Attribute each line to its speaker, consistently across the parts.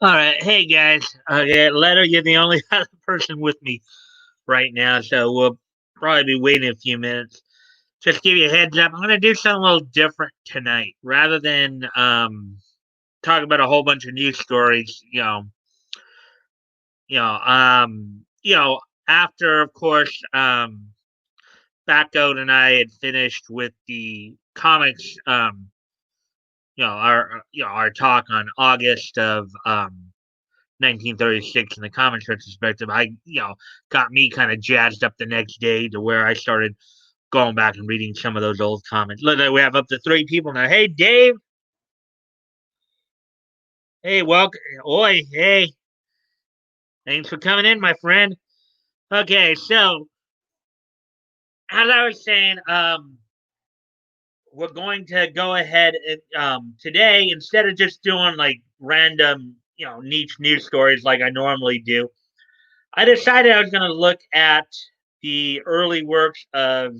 Speaker 1: All right, hey guys. Yeah, Leto, you're the only other person with me right now, so we'll probably be waiting a few minutes. Just give you a heads up. I'm gonna do something a little different tonight, rather than talk about a whole bunch of news stories. You know, um, you know, after of course, Batgoat and I had finished with the comics. Our talk on August of 1936 in the comics retrospective, got me kind of jazzed up the next day to where I started going back and reading some of those old comics. Look, we have up to 3 people now. Hey, Dave. Hey, welcome. Oi, hey. Thanks for coming in, my friend. Okay, so as I was saying, we're going to go ahead and today, instead of just doing like random, niche news stories like I normally do, I decided I was going to look at the early works of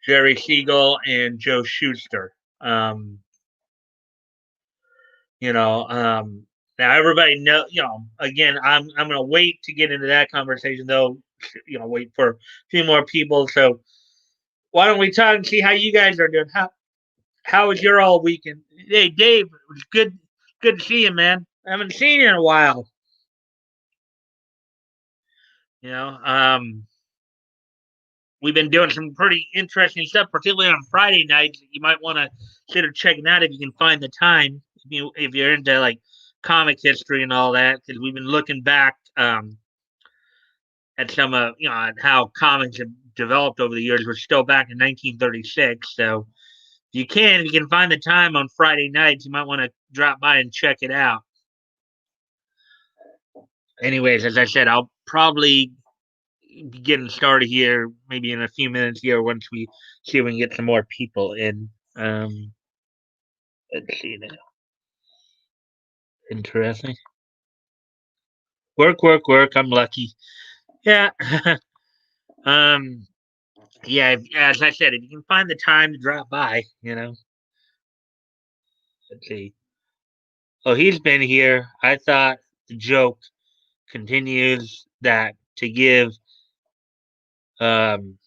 Speaker 1: Jerry Siegel and Joe Shuster. Um, you know, um, Now everybody know. Again, I'm going to wait to get into that conversation though. Wait for a few more people. So why don't we talk and see how you guys are doing? How was your all weekend? Hey, Dave, it was good to see you, man. I haven't seen you in a while. You know, we've been doing some pretty interesting stuff, particularly on Friday nights. You might want to consider checking out if you can find the time. If you're into like comic history and all that, because we've been looking back at some at how comics have developed over the years. We're still back in 1936, so if you can find the time on Friday nights, you might want to drop by and check it out. Anyways, as I said, I'll probably be getting started here maybe in a few minutes here once we see if we can get some more people in. Let's see now. Interesting. Work, work, work. I'm lucky. Yeah. um. Yeah. As I said, if you can find the time to drop by, Let's see. Oh, he's been here. I thought the joke continues that to give um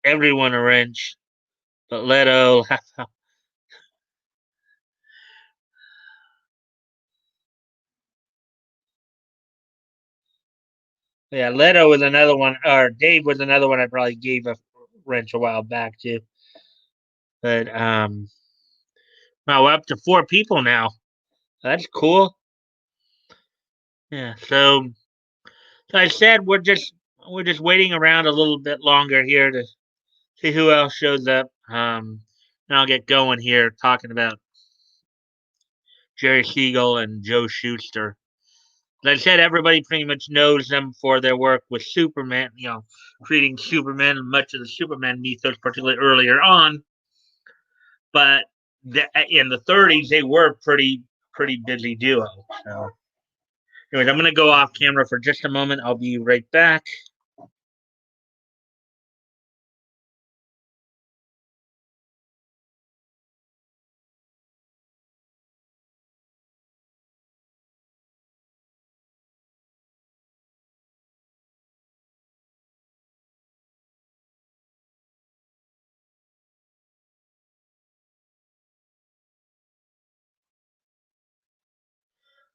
Speaker 1: everyone a wrench, but Leto. Yeah, Leto was another one, or Dave was another one I probably gave a wrench a while back too. But well, we're up to 4 people now. That's cool. Yeah. So I said we're just waiting around a little bit longer here to see who else shows up. And I'll get going here talking about Jerry Siegel and Joe Shuster. As I said, everybody pretty much knows them for their work with Superman. Creating Superman and much of the Superman mythos, particularly earlier on. But in the 30s, they were pretty busy duo. So, anyways, I'm gonna go off camera for just a moment. I'll be right back.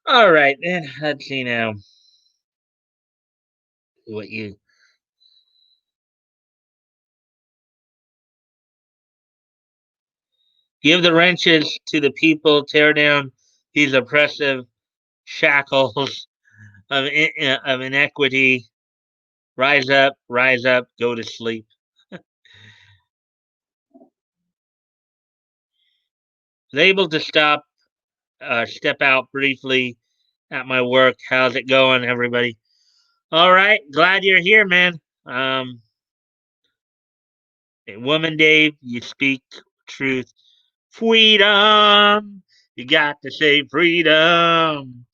Speaker 1: All right, then. Let's see now what you give the wrenches to the people. Tear down these oppressive shackles of inequity. Rise up, go to sleep. Was able to step out briefly at my work. How's it going, everybody? All right, glad you're here, man. A woman, Dave, you speak truth. Freedom. You got to say freedom.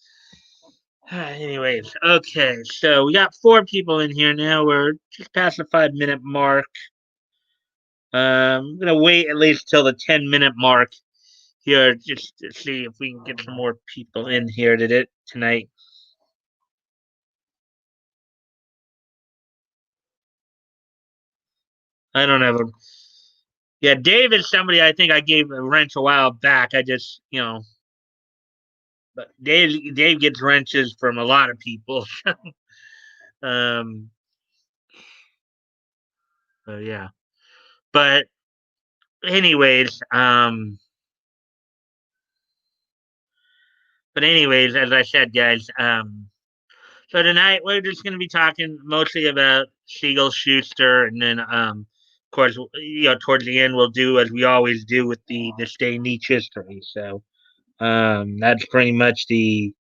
Speaker 1: Anyways, okay, so we got 4 people in here now. We're just past the 5 minute mark. I'm gonna wait at least till the 10 minute mark here just to see if we can get some more people in here tonight. I don't have a. Yeah, Dave is somebody I think I gave a wrench a while back. I just, but Dave gets wrenches from a lot of people. um, so yeah, but anyways, as I said, guys, so tonight we're just going to be talking mostly about Siegel Schuster, and then, of course, towards the end we'll do as we always do with the this day in Nietzsche history. So, that's pretty much the.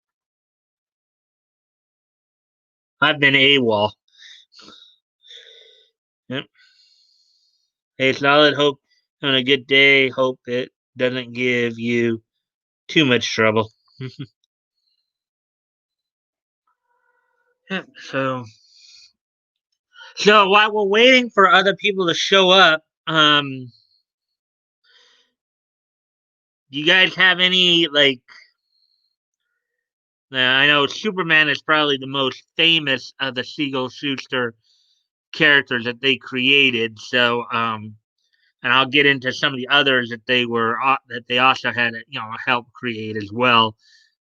Speaker 1: I've been AWOL. Yep. Hey, solid. Hope having a good day. Hope it doesn't give you too much trouble. Yep. So while we're waiting for other people to show up, do you guys have any like? Now, I know Superman is probably the most famous of the Siegel Schuster characters that they created. So, and I'll get into some of the others that they also had help create as well.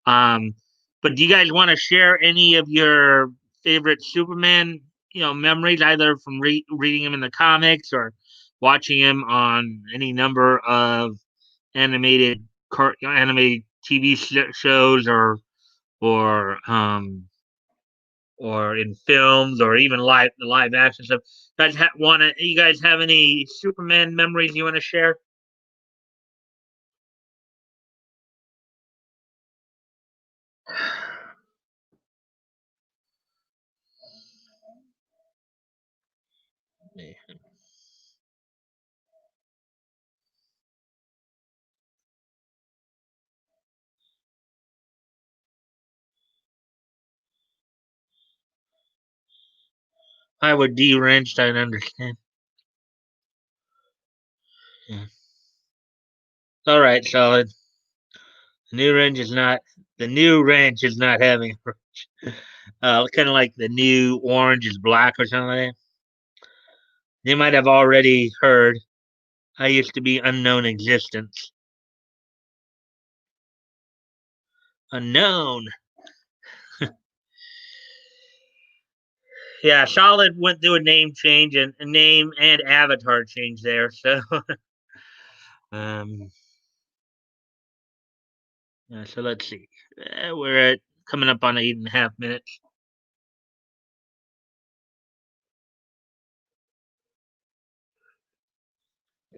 Speaker 1: Um, but do you guys want to share any of your favorite Superman memories, either from reading him in the comics or watching him on any number of animated animated TV shows or um or in films or even live action stuff? You guys have any Superman memories you want to share? I would de-wrenched. I understand. Yeah. All right, solid. The new wrench is not. The new wrench is not having. Kind of like the new orange is black or something like that. You might have already heard. I used to be unknown existence. Unknown. Yeah, Solid went through a name change and a name and avatar change there. So, um, so let's see. We're at coming up on 8.5 minutes.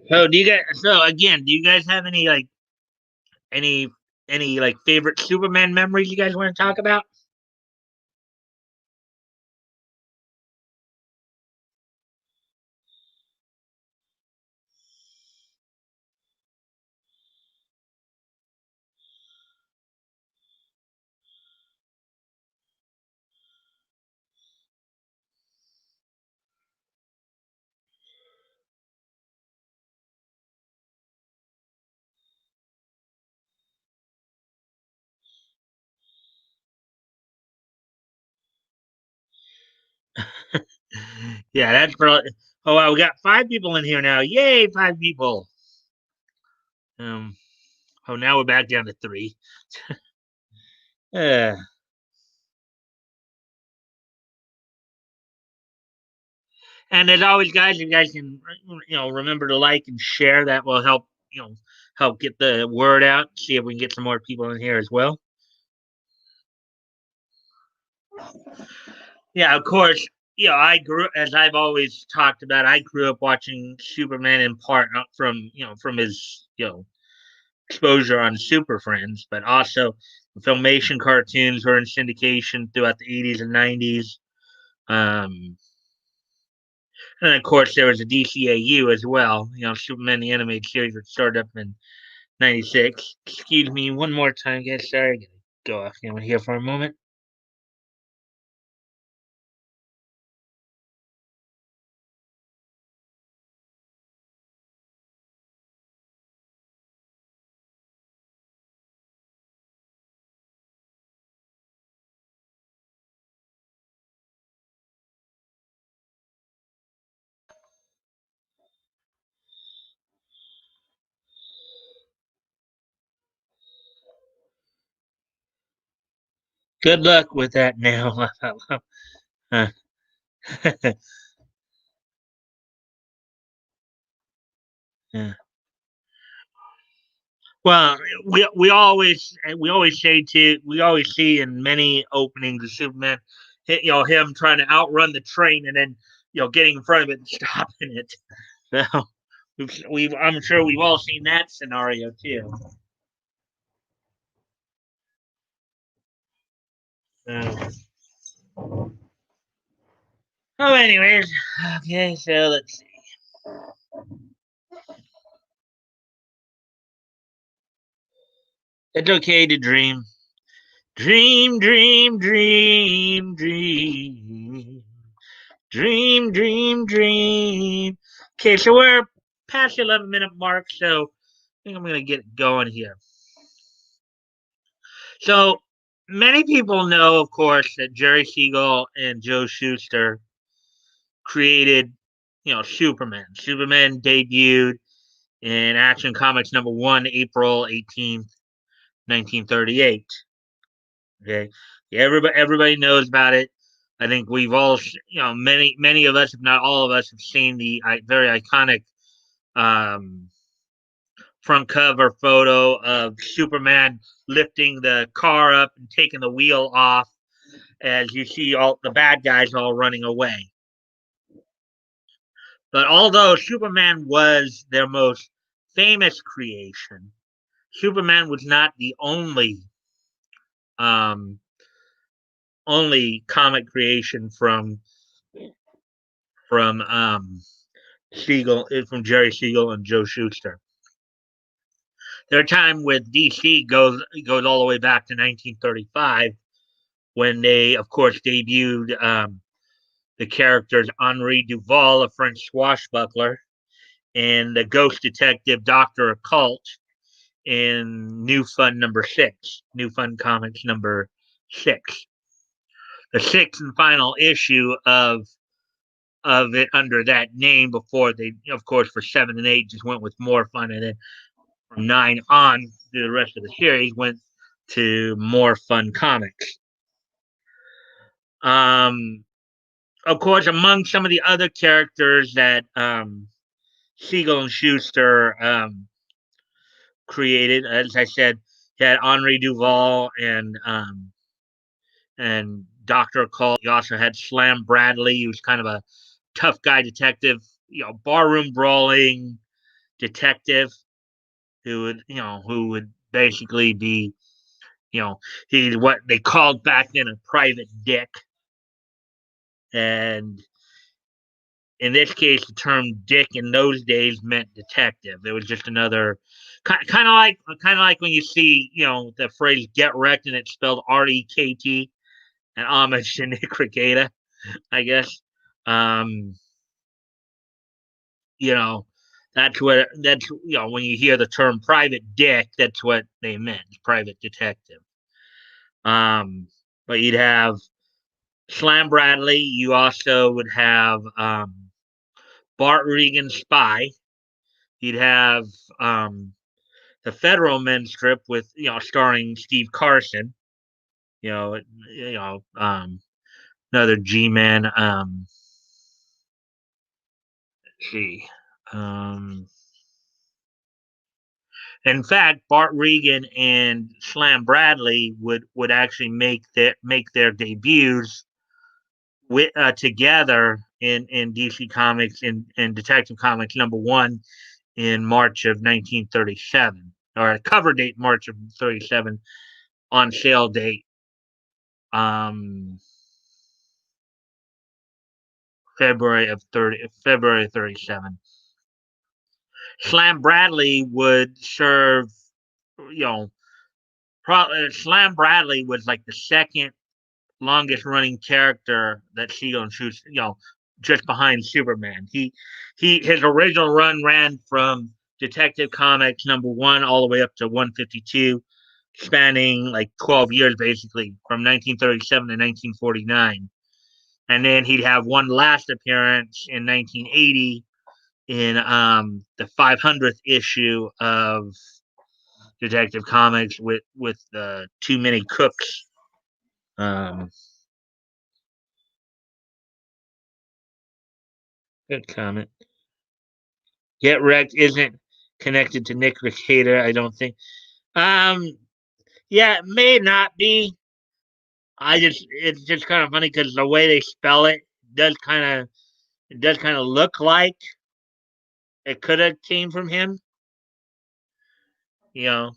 Speaker 1: So, do you guys? So again, do you guys have any any like favorite Superman memories you guys want to talk about? Yeah, that's probably. Oh wow, we got 5 people in here now. Yay, 5 people. Um. Oh, now we're back down to 3. Uh, and as always, guys, if you guys can remember to like and share, that will help help get the word out. See if we can get some more people in here as well. Yeah, of course. I grew as I've always talked about. I grew up watching Superman in part from his exposure on Super Friends, but also the Filmation cartoons were in syndication throughout the 80s and 90s. Um, and of course, there was a DCAU as well. Superman the animated series, which started up in '96. Excuse me one more time, guys. Sorry, I gotta go off camera here for a moment. Good luck with that now. Uh, yeah. Well, we always say too. We always see in many openings of Superman, him trying to outrun the train and then getting in front of it and stopping it. So I'm sure we've all seen that scenario too. Uh, anyways, okay. So let's see. It's okay to dream, dream, dream, dream, dream. Dream, dream, dream. Okay, so we're past the 11-minute mark, so I think I'm going to get going here. So many people know, of course, that Jerry Siegel and Joe Shuster created, Superman. Superman debuted in Action Comics #1, April 18th, 1938. Okay, yeah, everybody knows about it. I think we've all, many of us, if not all of us, have seen the very iconic um, front cover photo of Superman lifting the car up and taking the wheel off as you see all the bad guys all running away. But although Superman was their most famous creation, Superman was not the um, only comic creation from from Jerry Siegel and Joe Shuster. Their time with DC goes all the way back to 1935, when they, of course, debuted the characters Henri Duval, a French swashbuckler, and the ghost detective Doctor Occult in New Fun #6, New Fun Comics #6, the sixth and final issue of it under that name. Before they, of course, for 7 and 8 just went with More Fun, and then from 9 on to the rest of the series went to More Fun Comics. Of course, among some of the other characters that Siegel and Schuster created, as I said, he had Henri Duval and Doctor Cole. You also had Slam Bradley, who was kind of a tough guy detective, barroom brawling detective who would basically be, he's what they called back then a private dick. And in this case, the term "dick" in those days meant detective. It was just another kind of like when you see the phrase "get wrecked" and it's spelled REKT, an homage to Nick Regatta, I guess. Um, you know, that's when you hear the term "private dick," that's what they meant, private detective. Um, but you'd have Slam Bradley. You also would have Bart Regan Spy. You'd have the Federal Men strip with starring Steve Carson. You know, another G-man. Let's see. Um, in fact, Bart Regan and Slam Bradley would actually make their debuts together in DC Comics in Detective Comics #1 in March of 1937, or a cover date March of 37, on sale date um, February 37. Slam Bradley would serve, you know, Slam Bradley was like the second longest running character that Siegel and Schuster, just behind Superman. His original run ran from Detective Comics #1 all the way up to 152, spanning like 12 years basically, from 1937 to 1949. And then he'd have one last appearance in 1980 in the 500th issue of Detective Comics with Too Many Cooks. Um, Good comment. Get Wrecked isn't connected to Nick Recator, I don't think. Um, yeah, it may not be. It's just kind of funny because the way they spell it does kind of look like it could have came from him. You know,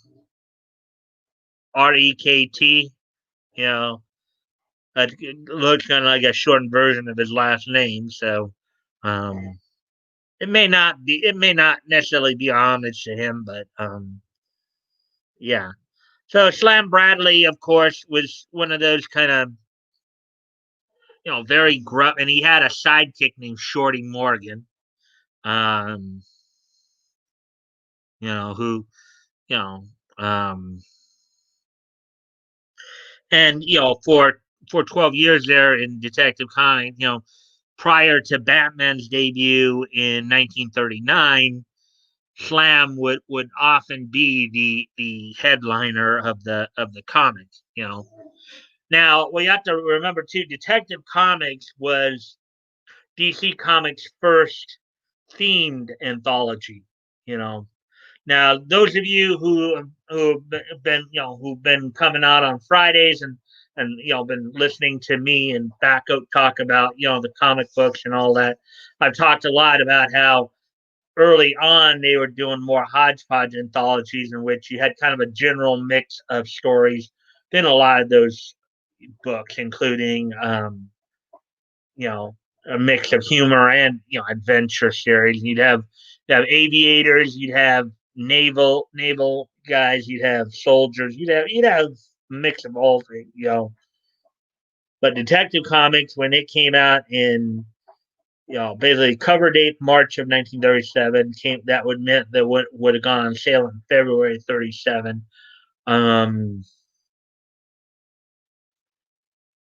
Speaker 1: Rekt. You know, it looks kind of like a shortened version of his last name. So, um, it may not be. It may not necessarily be homage to him, but yeah. So Slam Bradley, of course, was one of those kind of very gruff, and he had a sidekick named Shorty Morgan. Um, who you know, um, and for 12 years there in Detective Comics, prior to Batman's debut in 1939, Slam would often be the headliner of the comics. Now we have to remember too, Detective Comics was DC Comics' first themed anthology. You know, Now, those of you who've been coming out on Fridays and been listening to me and Backout talk about the comic books and all that, I've talked a lot about how early on they were doing more hodgepodge anthologies in which you had kind of a general mix of stories. Then a lot of those books, including you know, a mix of humor and adventure series. You'd have aviators, you'd have naval guys, you'd have soldiers, you'd have a mix of all things. But Detective Comics, when it came out in basically cover date March of 1937, that would meant that would have gone on sale in February 37. Um,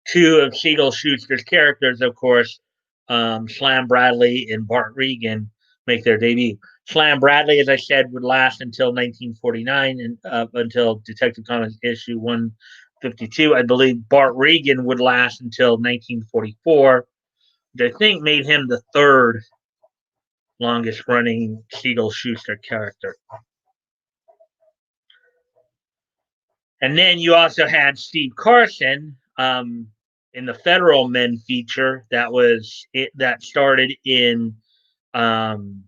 Speaker 1: Two of Siegel Schuster's characters, of course, Slam Bradley and Bart Regan, make their debut. Slam Bradley, as I said, would last until 1949 and until Detective Comics issue 152. I believe Bart Regan would last until 1944, which I think made him the third longest running Siegel Schuster character. And then you also had Steve Carson, in the Federal Men feature that started in um,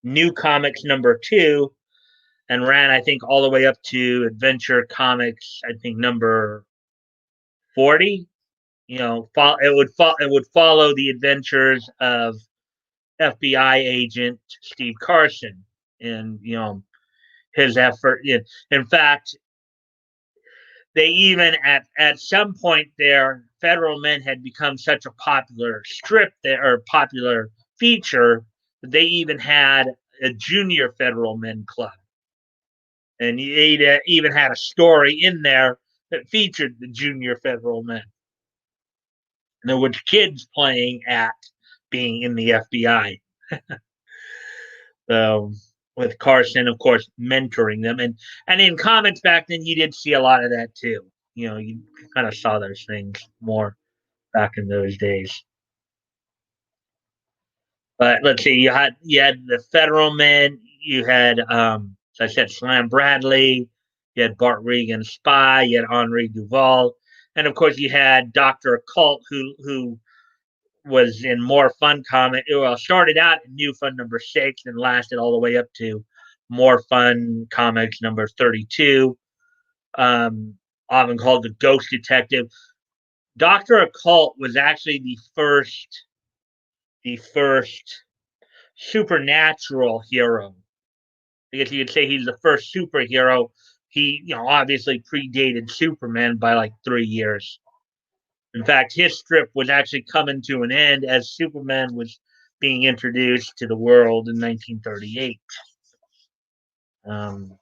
Speaker 1: New Comics number 2 and ran, I think, all the way up to Adventure Comics, I think number 40. It would follow the adventures of FBI agent Steve Carson and his effort. In fact, they even at some point there, Federal Men had become such a popular strip there, or popular feature, that they even had a junior Federal Men club, and they even had a story in there that featured the junior Federal Men. And there were kids playing at being in the FBI. So with Carson, of course, mentoring them, and in comics back then, you did see a lot of that too. You kind of saw those things more back in those days. But let's see, you had the Federal Men, you had as I said, Slam Bradley, you had Bart Regan Spy, you had Henri Duval, and of course you had Doctor Occult, who was in More Fun comic. Well, started out in New Fun number 6 and lasted all the way up to More Fun comics number 32. Often called the Ghost Detective. Doctor Occult was actually the first supernatural hero. I guess you could say he's the first superhero. He, obviously predated Superman by like 3 years. In fact, his strip was actually coming to an end as Superman was being introduced to the world in 1938. Um,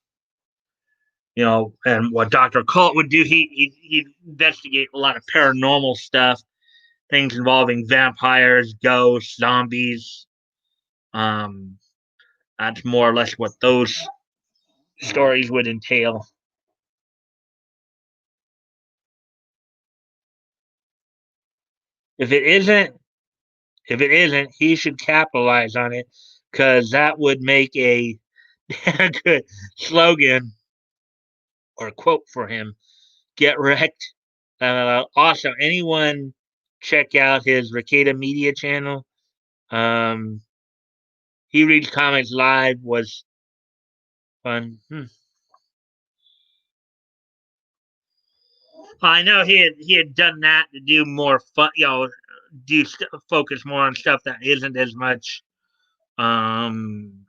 Speaker 1: and what Dr. Colt would do, he'd investigate a lot of paranormal stuff, things involving vampires, ghosts, zombies. Um, that's more or less what those stories would entail. If it isn't, he should capitalize on it because that would make a good slogan or quote for him. Get wrecked. Also, anyone check out his Ricada Media channel. Um, he reads comics live was fun. I know he had done that to do more fun, focus more on stuff that isn't as much um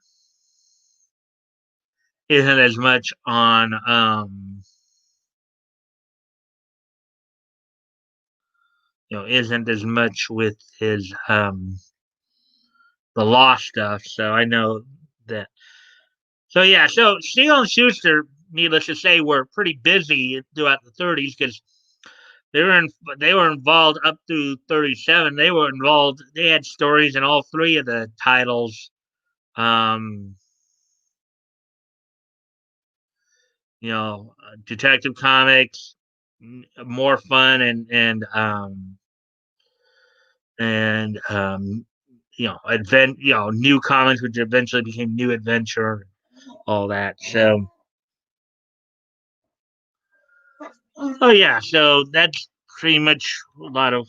Speaker 1: on isn't as much with his the law stuff. So I know that. So yeah, so Siegel and Schuster, needless to say, were pretty busy throughout the 30s because they were involved up through 37. They were involved. They had stories in all three of the titles. Um, Detective Comics, more fun and new comics which eventually became New Adventure, all that. So oh yeah, so that's pretty much a lot of.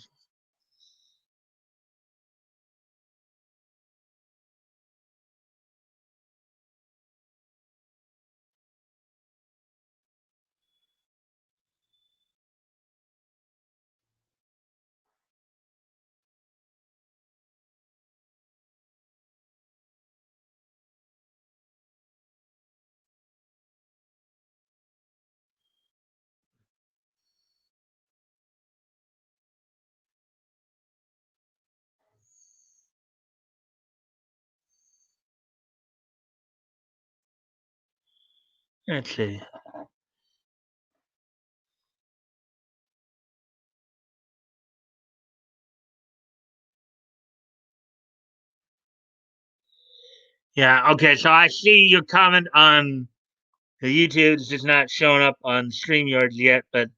Speaker 1: Let's see. Yeah, okay, so I see your comment on the YouTube. It's just not showing up on StreamYard yet, but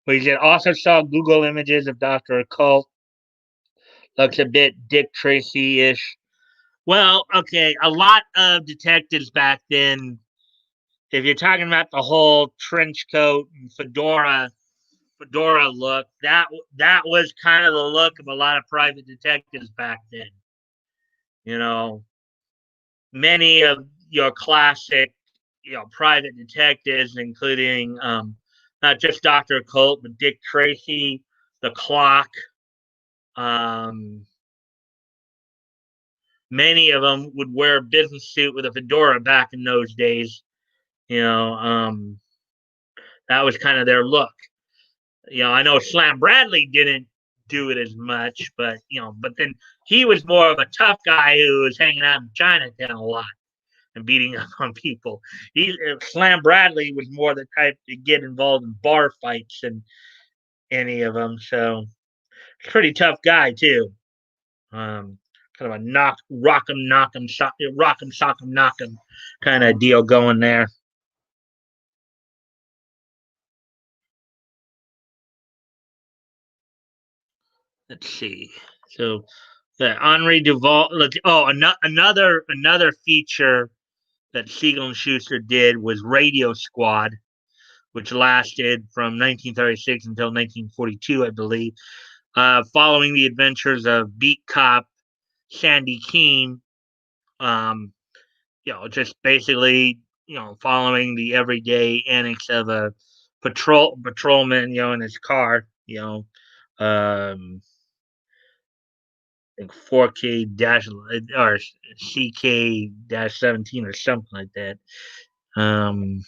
Speaker 1: he said also saw Google images of Dr. Occult. Looks a bit Dick Tracy ish. Well, okay, a lot of detectives back then, if you're talking about the whole trench coat and fedora look, that was kind of the look of a lot of private detectives back then. You know, many of your classic, private detectives, including not just Dr. Colt, but Dick Tracy, the Clock. Um, Many of them would wear a business suit with a fedora back in those days. You know, that was kind of their look. I know Slam Bradley didn't do it as much, but then he was more of a tough guy who was hanging out in Chinatown a lot and beating up on people. Slam Bradley was more the type to get involved in bar fights than any of them. So pretty tough guy too. Um, Kind of a rock 'em, knock 'em kind of deal going there. Let's see. So the Henri Duval. Oh, another feature that Siegel and Schuster did was Radio Squad, which lasted from 1936 until 1942, I believe, following the adventures of beat cop Sandy Keene. Um, just basically, following the everyday antics of a patrolman, in his car, um, I think 4K dash or CK dash 17 or something like that. Um,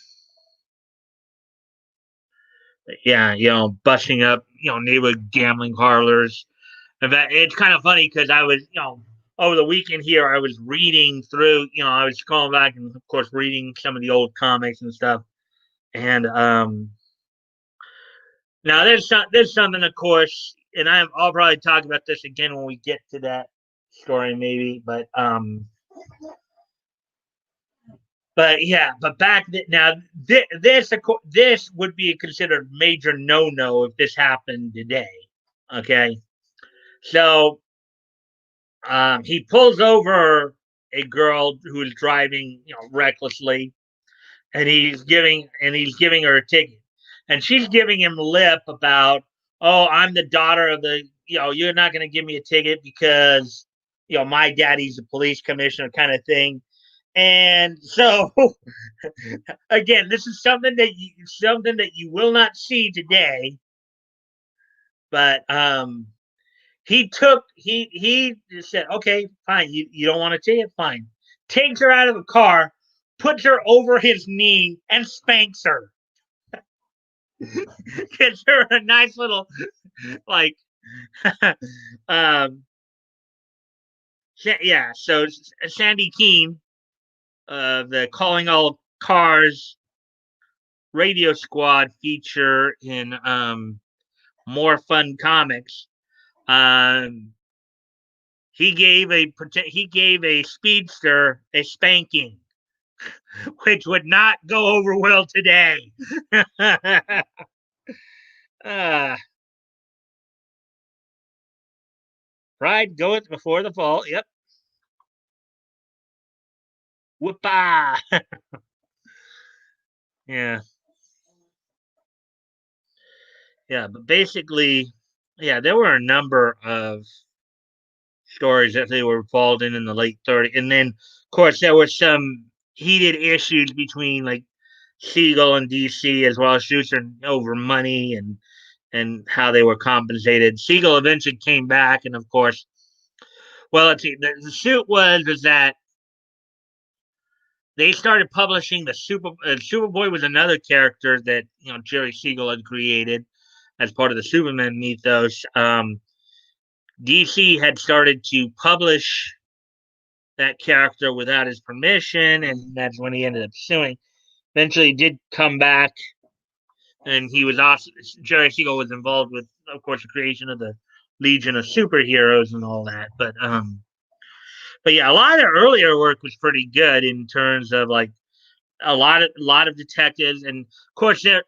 Speaker 1: yeah, busting up, neighborhood gambling parlors. In fact, it's kind of funny because I was, over the weekend here, I was reading through, I was going back and, of course, reading some of the old comics and stuff. And now there's something, of course, and I'll probably talk about this again when we get to that story, maybe. But yeah, but now this would be considered major no if this happened today. Okay, So he pulls over a girl who is driving, recklessly, and he's giving her a ticket, and she's giving him lip about, oh, I'm the daughter of the, you're not going to give me a ticket because my daddy's a police commissioner, kind of thing. And so again, this is something that you will not see today, but he just said, okay, fine, you don't want to take it, fine. Takes her out of the car, puts her over his knee, and spanks her. Gives her a nice little, like, um, yeah. So Sandy Keene, the Calling All Cars radio squad feature in More Fun Comics. Um, he gave a speedster a spanking, which would not go over well today. uh, Pride goeth before the fall. Yep. Whoopah. Yeah. Yeah. But basically, yeah, there were a number of stories that they were involved in the late 30s. And then, of course, there was some heated issues between like Siegel and DC, as well as Schuster, over money and how they were compensated. Siegel eventually came back, and of course, well, let's see. The suit was that they started publishing the Superboy was another character that Jerry Siegel had created as part of the Superman mythos. DC had started to publish that character without his permission, and that's when he ended up suing. Eventually, he did come back, and he was also Jerry Siegel was involved with, of course, the creation of the Legion of Superheroes and all that. But yeah, a lot of their earlier work was pretty good in terms of like a lot of detectives, and of course they're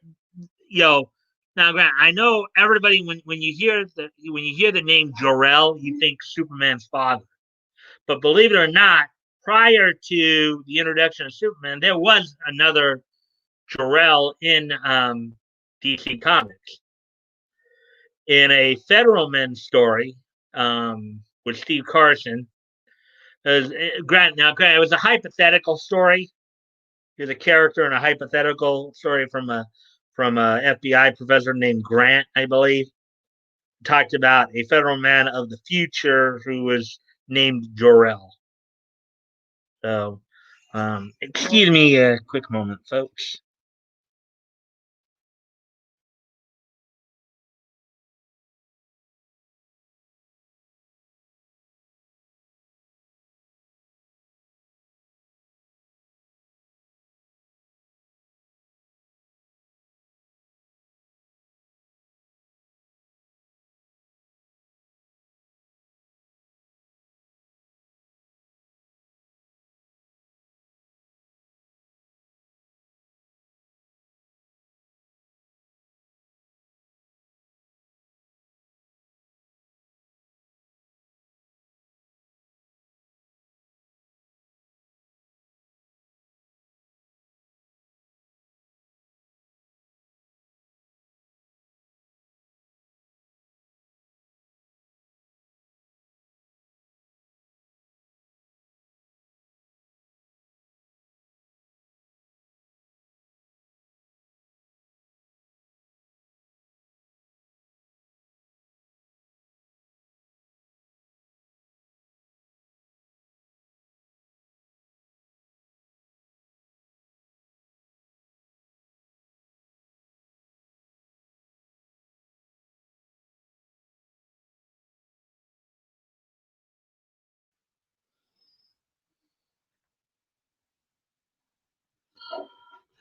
Speaker 1: now Grant, I know everybody when you hear the name Jor-El, you think Superman's father. But believe it or not, prior to the introduction of Superman, there was another Jor-El in DC Comics. In a Federal Men story with Steve Carson, Grant, it was a hypothetical story. There's a character in a hypothetical story from a FBI professor named Grant, I believe. Talked about a federal man of the future who was named Jor-El. So, excuse me a quick moment, folks.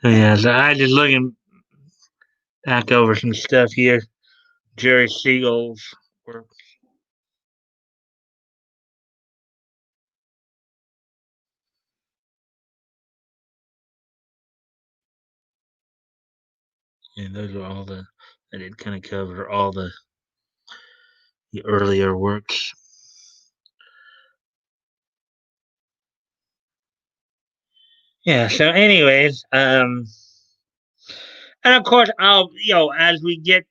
Speaker 1: Yeah, so I just looking back over some stuff here. Jerry Siegel's work. And those are all the I did kind of cover all the the earlier works. Yeah. So, anyways, and of course, as we get,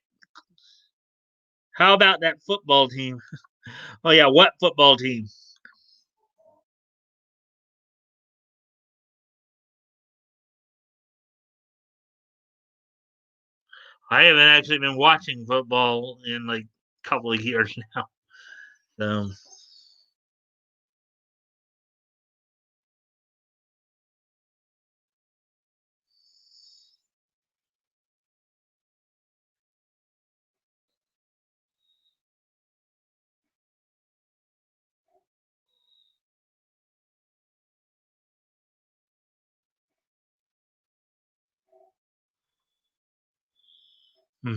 Speaker 1: how about that football team? Oh yeah, what football team? I haven't actually been watching football in like a couple of years now. So, hmm.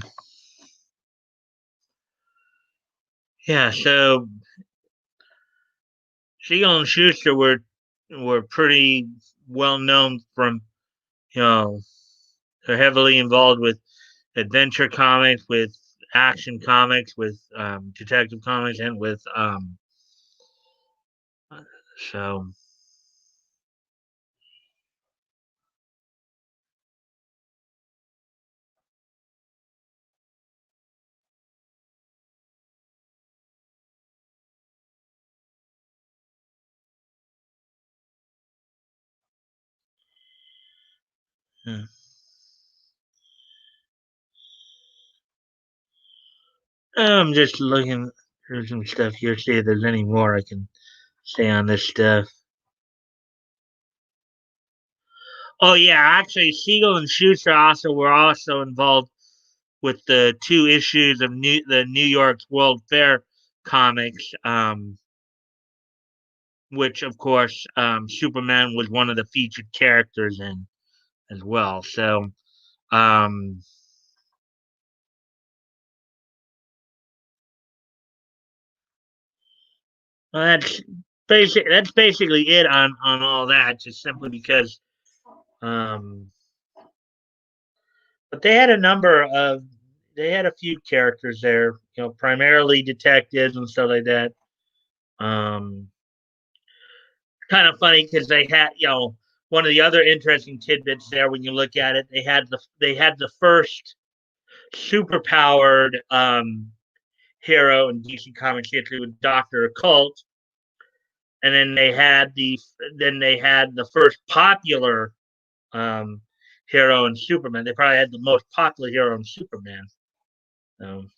Speaker 1: Yeah. So, Siegel and Schuster were pretty well known from, you know, they're heavily involved with adventure comics, with action comics, with detective comics, and with so yeah. I'm just looking through some stuff here, see if there's any more I can say on this stuff. Oh yeah, actually, Siegel and Schuster also were also involved with the two issues of the New York's World Fair comics, which of course Superman was one of the featured characters in as well. So um, well, that's basically it on all that. Just simply because, um, but they had a few characters there. Primarily detectives and stuff like that. Um, Kind of funny because they had one of the other interesting tidbits there when you look at it. They had the first super powered hero in DC Comics history with Doctor Occult, and then they had the first popular um, hero in Superman. They probably had the most popular hero in Superman. Um,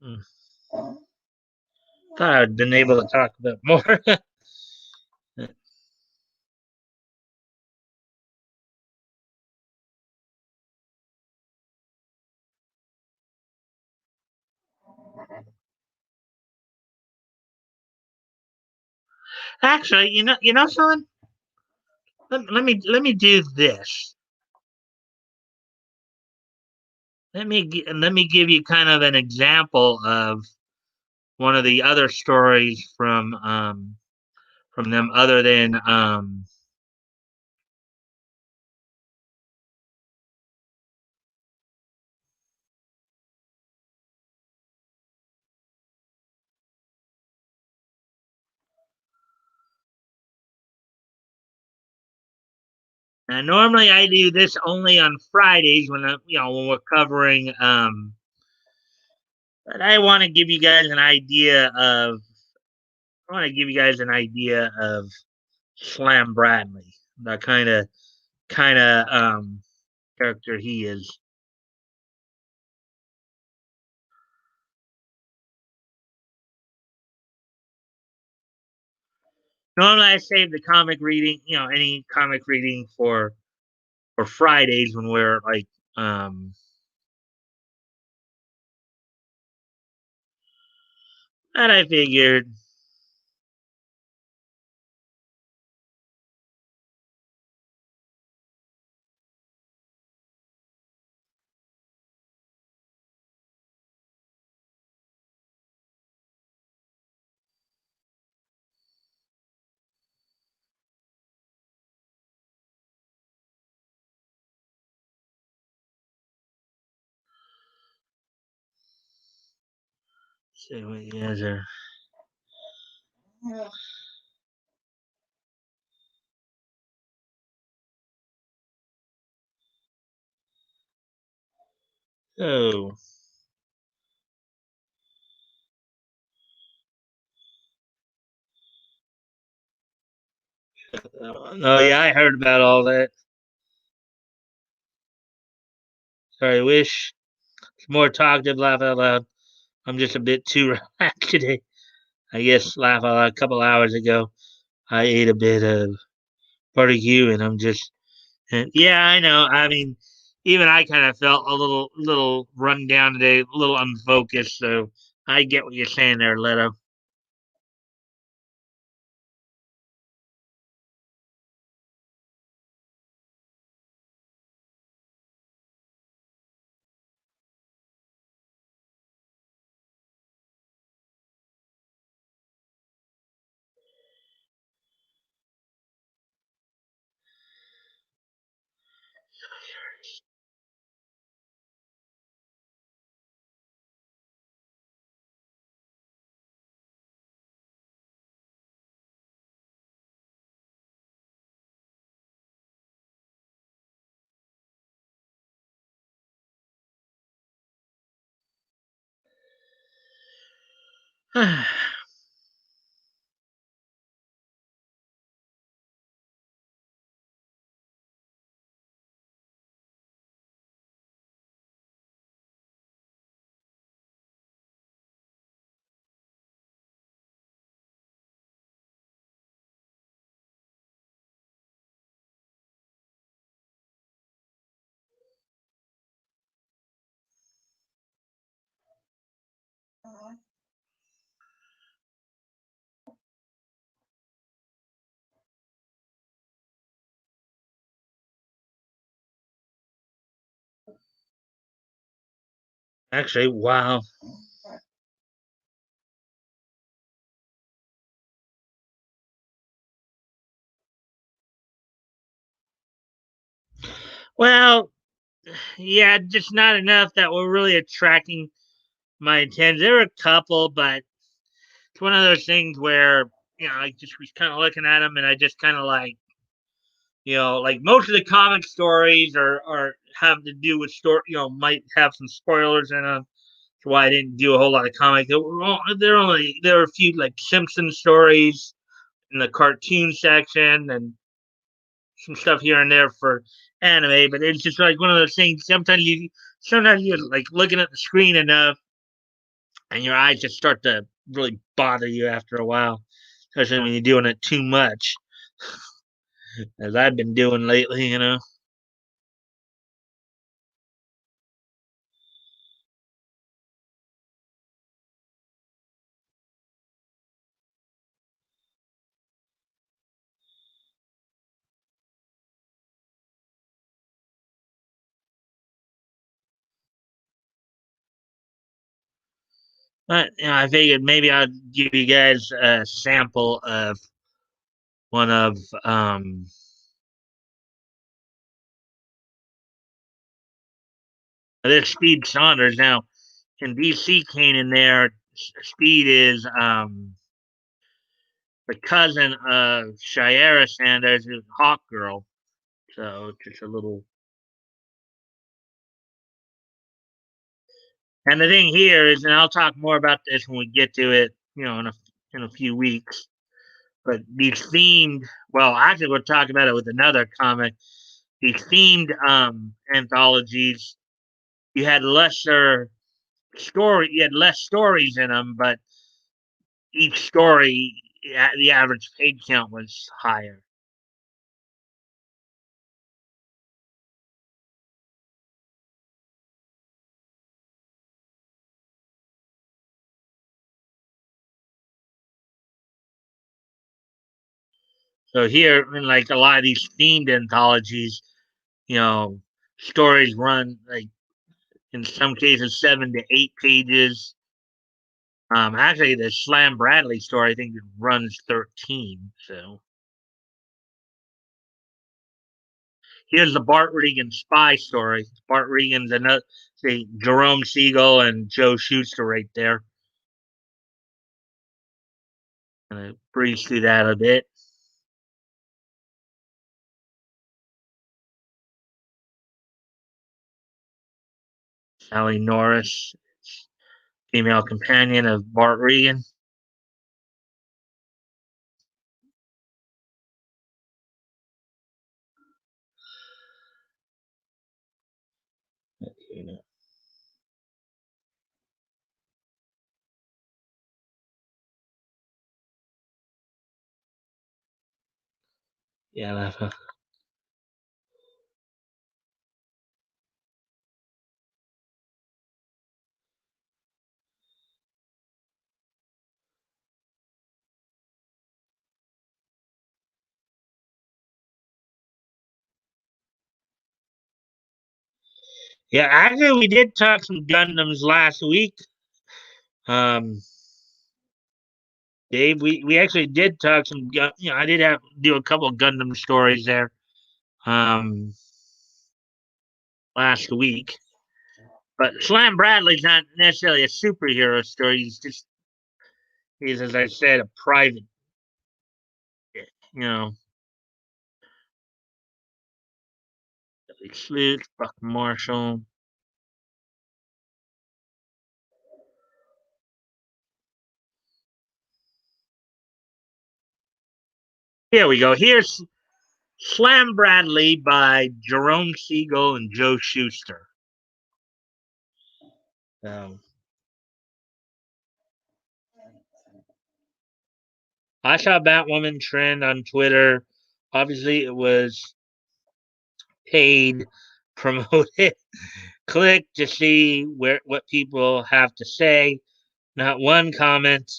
Speaker 1: mm, Thought I'd been able to talk a bit more. Actually, son, let me do this. Let me give you kind of an example of one of the other stories from them, other than normally I do this only on Fridays when we're covering. But I want to give you guys an idea of. I want to give you guys an idea of Slam Bradley, the kind of character he is. Normally, I save the comic reading, any comic reading for Fridays when we're like, um, and I figured, See what you guys are. Oh, oh yeah, I heard about all that. Sorry, wish more talkative. Laugh out loud. I'm just a bit too relaxed today. I guess laugh out loud. A couple hours ago, I ate a bit of barbecue, and I'm just. And yeah, I know. I mean, even I kind of felt a little run down today, a little unfocused. So I get what you're saying there, Leto. Actually, wow. Well, yeah, just not enough that were really attracting my attention. There were a couple, but it's one of those things where I just was kind of looking at them, and I just kind of like like most of the comic stories are have to do with story. Might have some spoilers in them. That's why I didn't do a whole lot of comic. There were a few like Simpson stories in the cartoon section and some stuff here and there for anime, but it's just like one of those things. Sometimes you're like looking at the screen enough, and your eyes just start to really bother you after a while, especially when you're doing it too much, as I've been doing lately. But I figured maybe I'd give you guys a sample of one of this Speed Saunders. Now, in DC canon, there Speed is the cousin of Shiera Sanders, who's Hawk Girl. So just a little. And the thing here is, and I'll talk more about this when we get to it, in a few weeks. But these themed, well, actually, we'll talk about it with another comic. These themed anthologies, you had you had less stories in them, but each story, the average page count was higher. So here, in like a lot of these themed anthologies, you know, stories run like in some cases 7 to 8 pages. Actually, the Slam Bradley story I think runs 13. So here's the Bart Regan spy story. Bart Regan's another, say Jerome Siegel and Joe Schuster right there. Gonna breeze through that a bit. Sally Norris, female companion of Bart Regan. Yeah, yeah. Actually, we did talk some Gundams last week. Um, Dave, we actually did talk some. I did have do a couple of Gundam stories there. Um, Last week, but Slam Bradley's not necessarily a superhero story. He's, as I said, a private. You know, Sleuth, Buck Marshall. Here we go. Here's Slam Bradley by Jerome Siegel and Joe Shuster. Um, I saw Batwoman trend on Twitter. Obviously, it was paid, promoted. Click to see what people have to say. Not one comment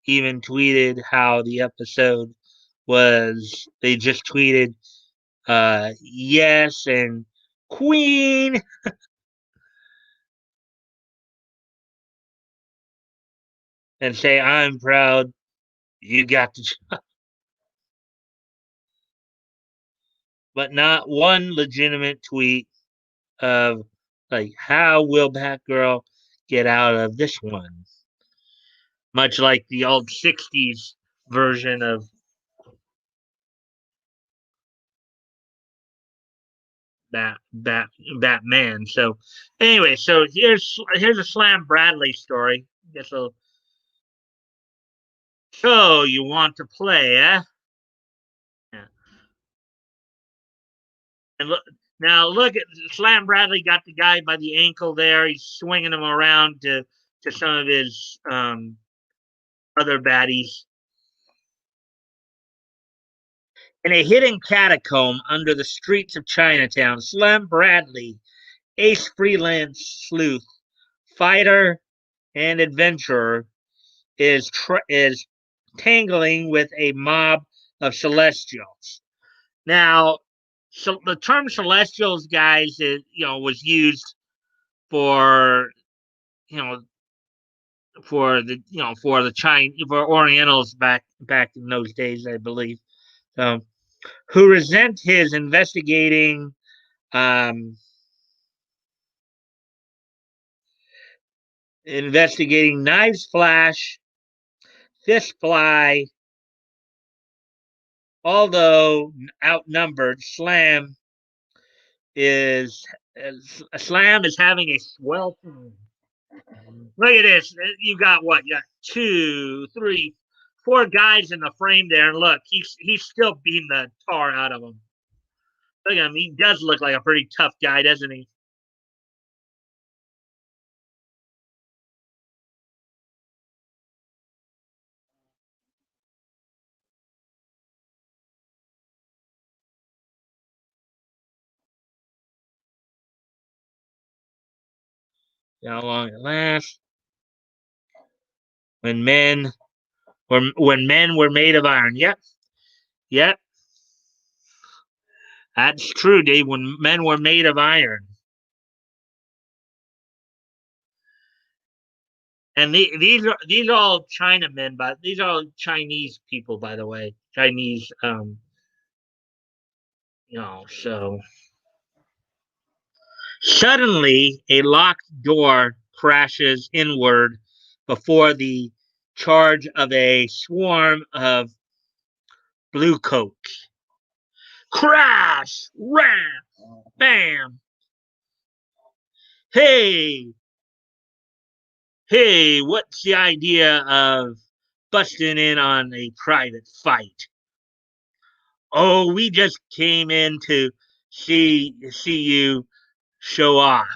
Speaker 1: even tweeted how the episode was. They just tweeted yes and Queen and say I'm proud. You got the but not one legitimate tweet of like how will Batgirl get out of this one? Much like the old '60s version of Batman. So anyway, so here's a Slam Bradley story. Guess a so you want to play, eh? Yeah. And look at Slam Bradley got the guy by the ankle there. He's swinging him around to some of his other baddies. In a hidden catacomb under the streets of Chinatown, Slam Bradley, ace freelance sleuth, fighter, and adventurer, is tangling with a mob of Celestials. Now, so the term Celestials, guys, was used for you know for the for Orientals back in those days, I believe, who resent his um, investigating Knives Flash, Fist Fly, although outnumbered. Is Slam is having a swell time. Look at this. You got what? You got two, three, four guys in the frame there, and look, he's still beating the tar out of them. Look at him. He does look like a pretty tough guy, doesn't he? How long it lasts? When men were made of iron. Yep, yep, that's true, Dave. When men were made of iron, and these are all Chinamen, but these are all Chinese people, by the way. Chinese, so suddenly a locked door crashes inward before the charge of a swarm of blue coats. Crash! Ram! Bam! Hey! Hey, what's the idea of busting in on a private fight? Oh, we just came in to see you show off.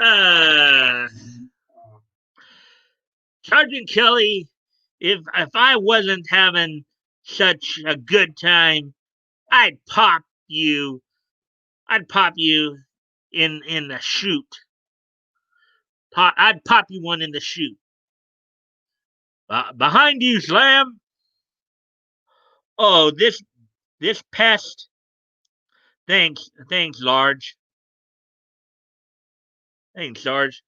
Speaker 1: Uh, Sergeant Kelly, if I wasn't having such a good time, I'd pop you. I'd pop you in the chute. I'd pop you one in the chute. Behind you, Slam. Oh, this pest. Thanks, Large. Thanks, Sarge.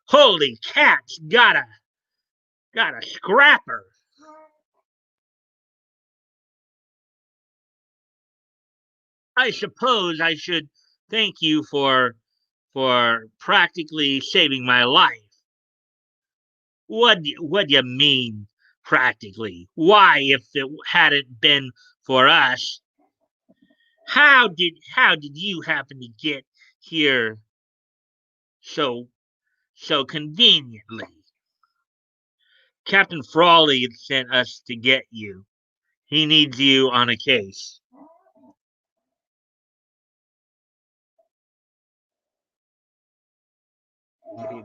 Speaker 1: Holy cats! Got a scrapper. I suppose I should thank you for practically saving my life. What do you mean practically? Why, if it hadn't been for us, how did you happen to get here so so conveniently? Captain Frawley sent us to get you. He needs you on a case.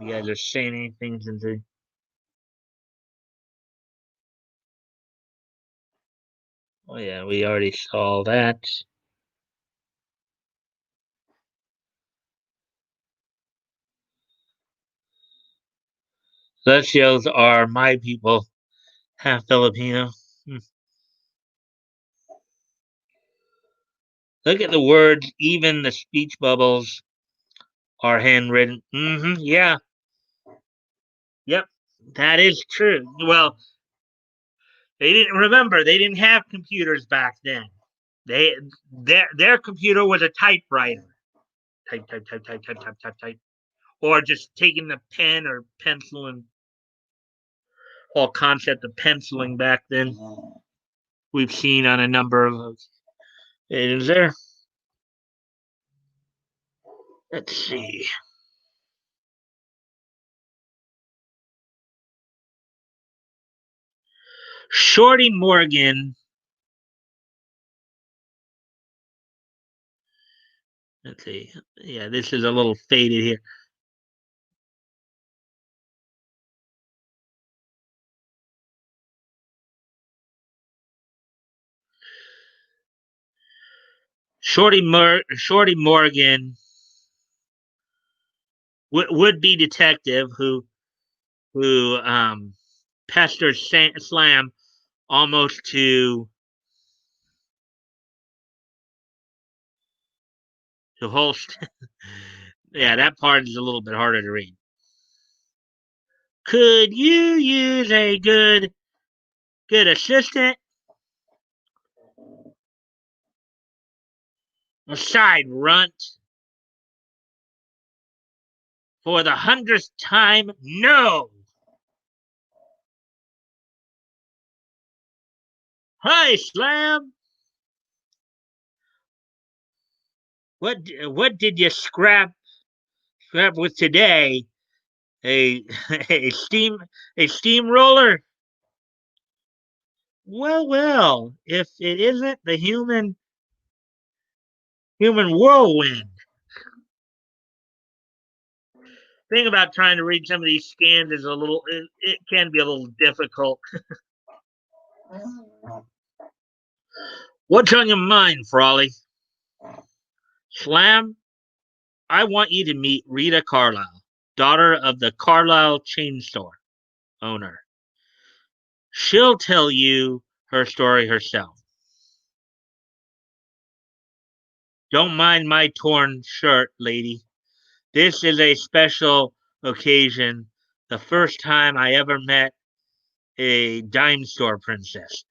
Speaker 1: You guys are saying anything since oh yeah, we already saw that. Celestials are my people, half Filipino. Hmm. Look at the words, even the speech bubbles are handwritten. Yeah, yep, that is true. Well, they didn't remember, they didn't have computers back then. They their computer was a typewriter. Type. Or just taking the pen or pencil and whole concept of penciling back then. We've seen on a number of those. It is there. Let's see. Shorty Morgan. Let's see. Yeah, this is a little faded here. Shorty Morgan, would be detective who pesters Slam almost to Holst. Yeah, that part is a little bit harder to read. Could you use a good assistant? A side runt. For the 100th time, no. Hi, Slam. What did you scrap with today? A a steam a steamroller? Well, if it isn't the human whirlwind. Thing about trying to read some of these scans is it can be a little difficult. What's on your mind, Frawley? Slam, I want you to meet Rita Carlisle, daughter of the Carlisle chain store owner. She'll tell you her story herself. Don't mind my torn shirt, lady. This is a special occasion. The first time I ever met a dime store princess.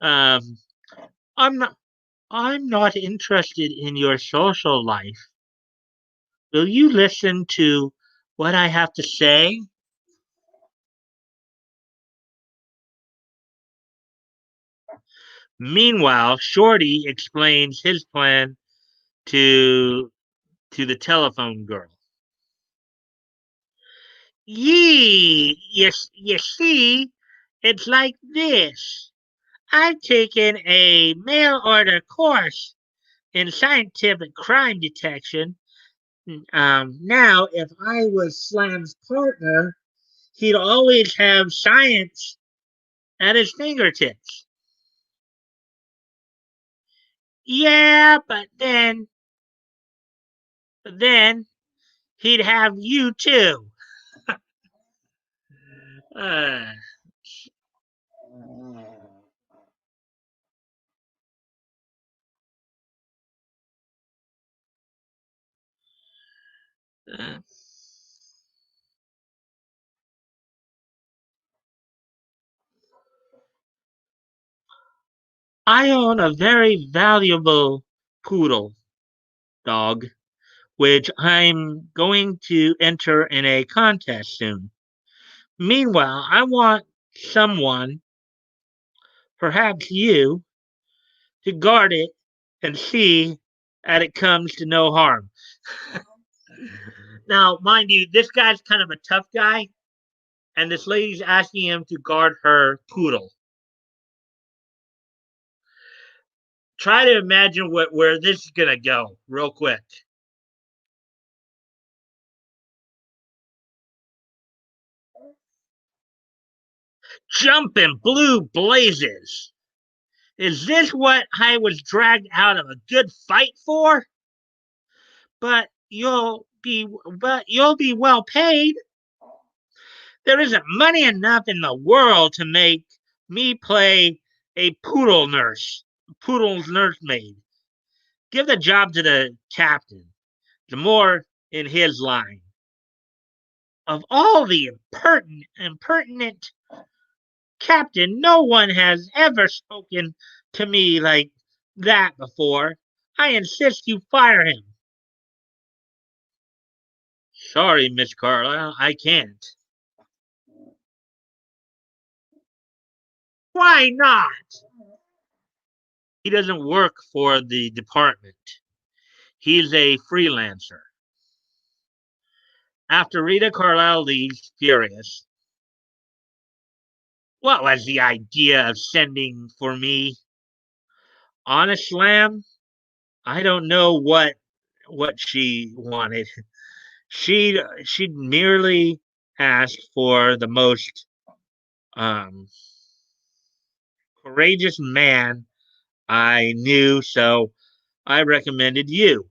Speaker 1: Um, I'm not. I'm not interested in your social life. Will you listen to what I have to say? Meanwhile, Shorty explains his plan to the telephone girl. You see, it's like this. I've taken a mail order course in scientific crime detection. Now, if I was Slam's partner, he'd always have science at his fingertips. Yeah, but then he'd have you too. Uh, uh, I own a very valuable poodle dog, which I'm going to enter in a contest soon. Meanwhile, I want someone, perhaps you, to guard it and see that it comes to no harm. Now, mind you, this guy's kind of a tough guy, and this lady's asking him to guard her poodle. Try to imagine where this is going to go real quick. Jumping blue blazes. Is this what I was dragged out of a good fight for? But you'll be well paid. There isn't money enough in the world to make me play a poodle's nursemaid. Give the job to the captain. The more in his line. Of all the impertinent captain, no one has ever spoken to me like that before. I insist you fire him. Sorry, Miss Carlyle, I can't. Why not? He doesn't work for the department. He's a freelancer. After Rita Carlyle leaves, furious, what was the idea of sending for me? Honest Slam, I don't know what she wanted. She merely asked for the most um, courageous man I knew, so I recommended you.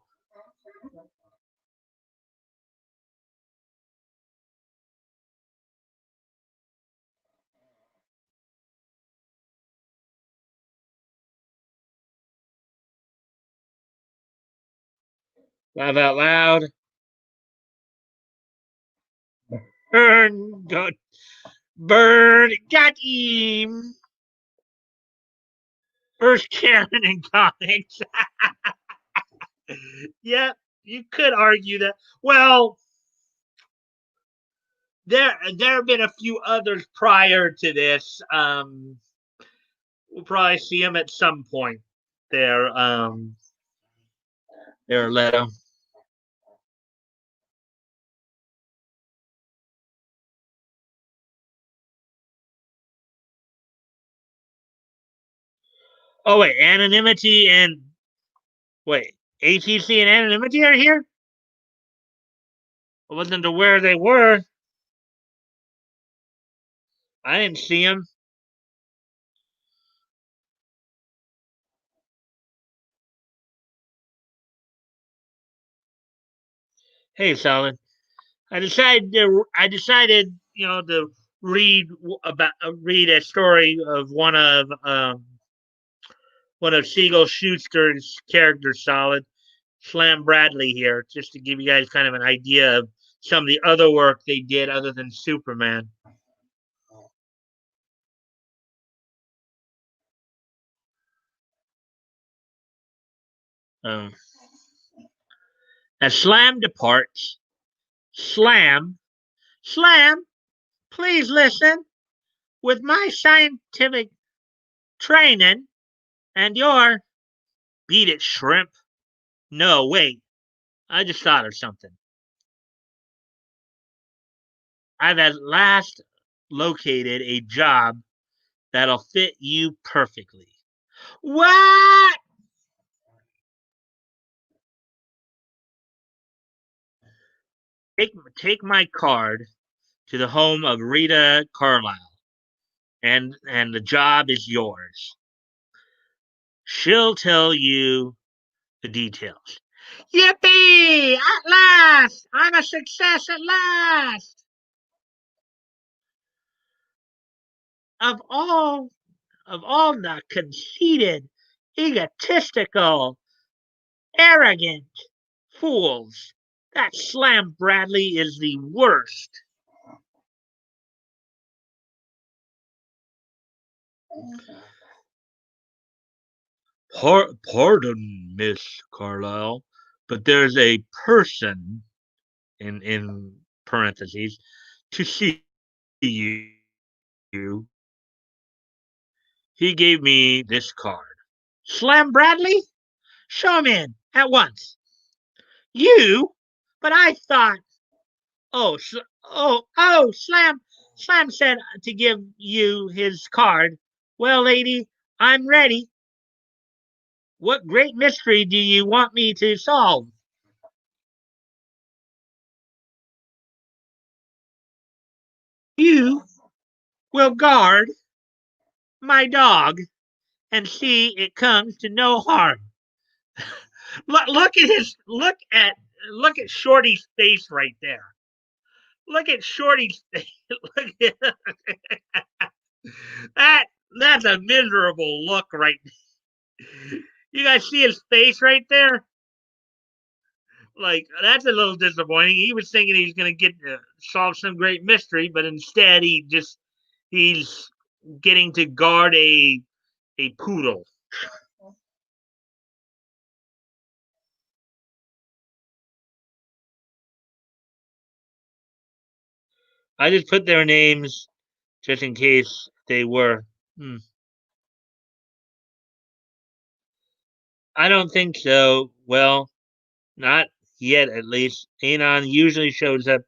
Speaker 1: Laugh out loud. Burn, got burn, got him. First canon in comics. Yeah, you could argue that. Well, there have been a few others prior to this. We'll probably see him at some point. There, Leto. Oh wait, anonymity and wait, ATC and anonymity are here. I wasn't aware they were. I didn't see them. Hey, Solid. I decided, to read a story of one of Siegel Schuster's characters, Solid Slam Bradley here, just to give you guys kind of an idea of some of the other work they did other than Superman. Um, As Slam departs, Slam, Slam, please listen. With my scientific training and your beat it, shrimp. No, wait. I just thought of something. I've at last located a job that'll fit you perfectly. What? Take my card to the home of Rita Carlisle, and the job is yours. She'll tell you the details. Yippee! At last! I'm a success at last! Of all the conceited, egotistical, arrogant fools, that Slam Bradley is the worst. Pardon, Miss Carlyle, but there's a person in parentheses to see you. He gave me this card. Slam Bradley? Show him in at once. You? But I thought. Oh, Slam. Slam said to give you his card. Well, lady, I'm ready. What great mystery do you want me to solve? You will guard my dog and see it comes to no harm. Look at Shorty's face right there. Look at Shorty's face. Look at that. That's a miserable look right. You guys see his face right there? Like that's a little disappointing. He was thinking he's going to get to solve some great mystery, but instead he's getting to guard a poodle. I just put their names just in case they were. Hmm. I don't think so. Well, not yet, at least. Anon usually shows up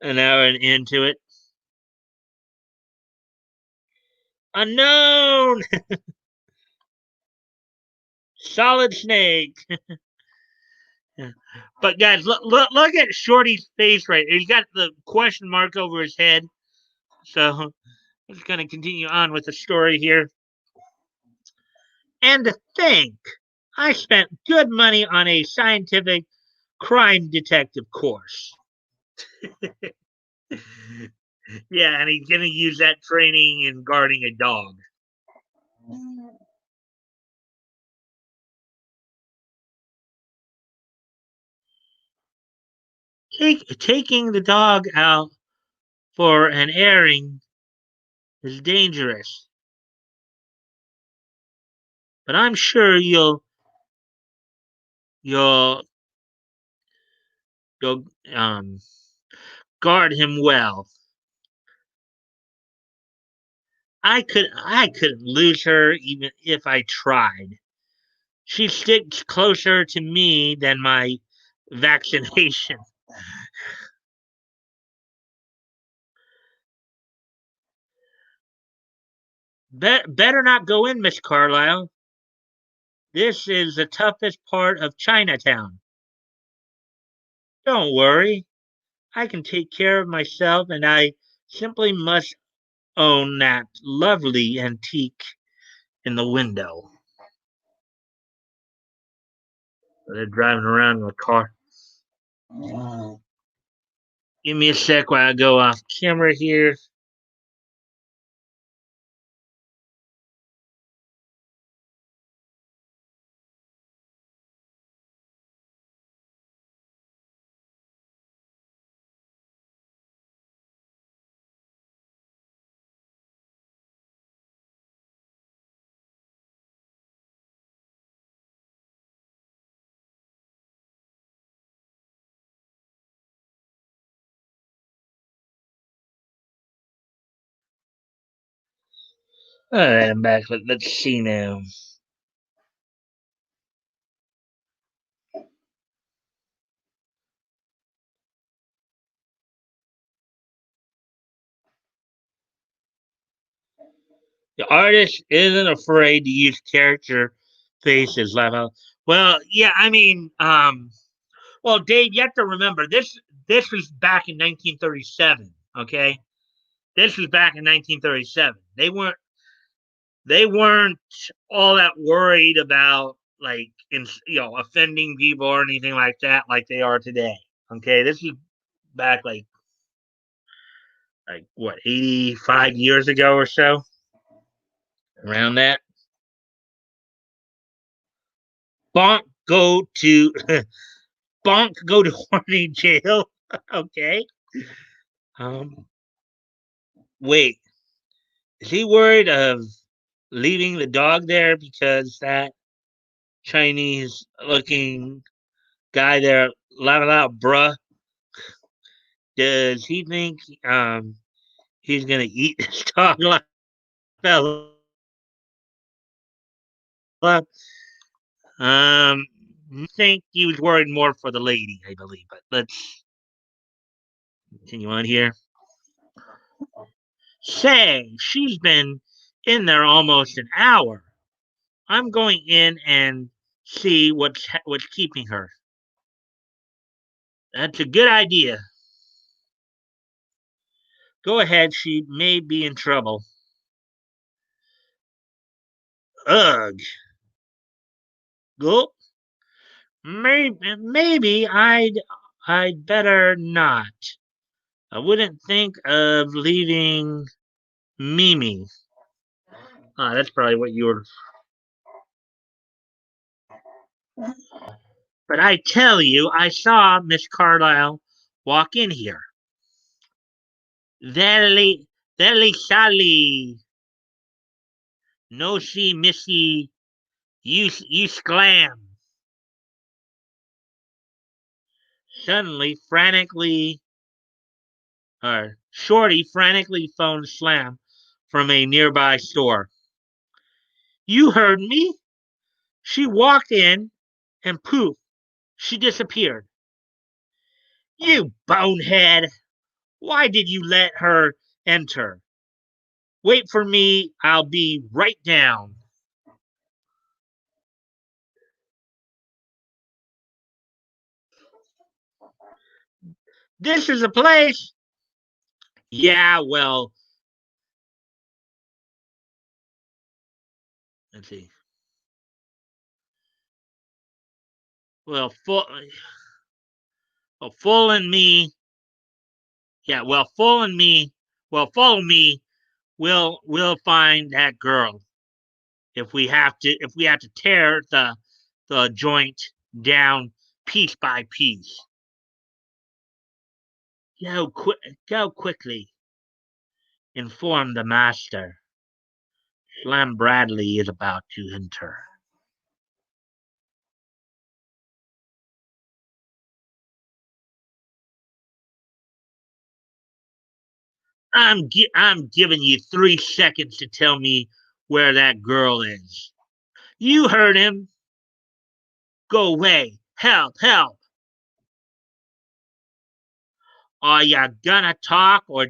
Speaker 1: an hour into it. Unknown! Solid snake. But guys, look at Shorty's face right. He's got the question mark over his head. So I'm just going to continue on with the story here. And to think, I spent good money on a scientific crime detective course. Yeah, and he's going to use that training in guarding a dog. Taking the dog out for an airing is dangerous, but I'm sure you'll you'll um, guard him well. I couldn't lose her even if I tried. She sticks closer to me than my vaccination. Better not go in, Miss Carlyle. This is the toughest part of Chinatown. Don't worry, I can take care of myself, and I simply must own that lovely antique in the window. They're driving around in the car. Give me a sec while I go off camera here. All right, I'm back. Let's see now. The artist isn't afraid to use character faces. Well, yeah, I mean, well, Dave, you have to remember this was back in 1937. Okay, this was back in 1937. They weren't all that worried about like offending people or anything like that like they are today. Okay, this is back like what 85 years ago or so, around that. Bonk go to bonk go to horny jail. Okay. Um. Wait, is he worried of leaving the dog there because that Chinese looking guy there laughing out, bruh? Does he think he's gonna eat this dog like fella? Um, think he was worried more for the lady, I believe. But let's continue on here. Say, she's been in there almost an hour. I'm going in and see what's keeping her. That's a good idea. Go ahead, she may be in trouble. Ugh. Go. Maybe I'd better not. I wouldn't think of leaving Mimi. That's probably what you were. But I tell you, I saw Miss Carlyle walk in here. Deli, deli sally. No see missy. You sclam. Suddenly, Shorty frantically phoned Slam from a nearby store. You heard me? She walked in and poof, she disappeared. You bonehead! Why did you let her enter? Wait for me, I'll be right down. This is a place. Yeah, well, let's see. Well, full and me. Yeah, full and me. Well, follow me. We'll find that girl. If we have to tear the joint down piece by piece. Go quickly. Inform the master. Slam Bradley is about to enter. I'm giving you 3 seconds to tell me where that girl is. You heard him. Go away. Help, help. Are you gonna talk or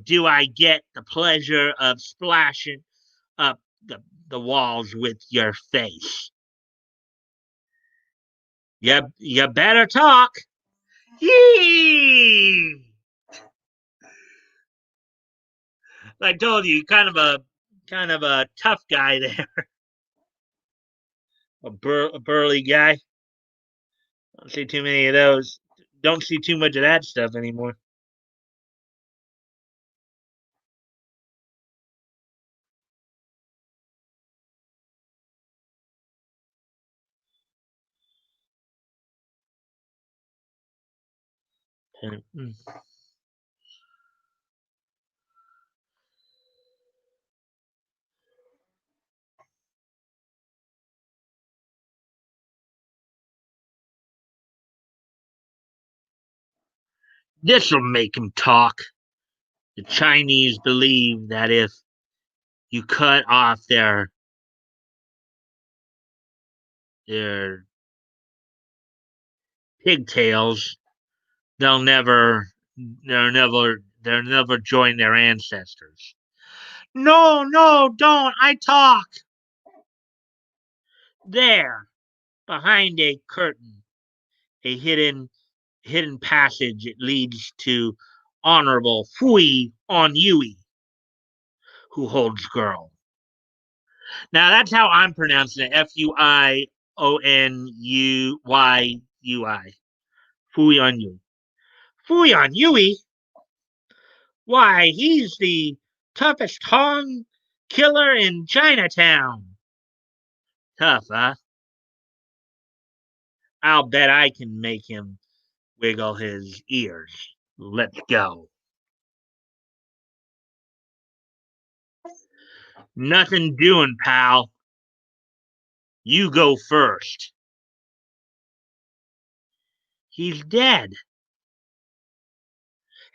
Speaker 1: do I get the pleasure of splashing up the walls with your face? You better talk. Yee! I told you, kind of a tough guy there, a burly guy. Don't see too many of those. Don't see too much of that stuff anymore. This will make him talk. The Chinese believe that if you cut off their pigtails, they'll never they'll never join their ancestors. No, no, don't. I talk. There, behind a curtain, a hidden passage. It leads to Honorable Fui on Yui, who holds girl. Now that's how I'm pronouncing it. Fuionuyui. Fui on Yui. Fui on Yui? Why, he's the toughest Hong killer in Chinatown. Tough, huh? I'll bet I can make him wiggle his ears. Let's go. Nothing doing, pal. You go first. He's dead.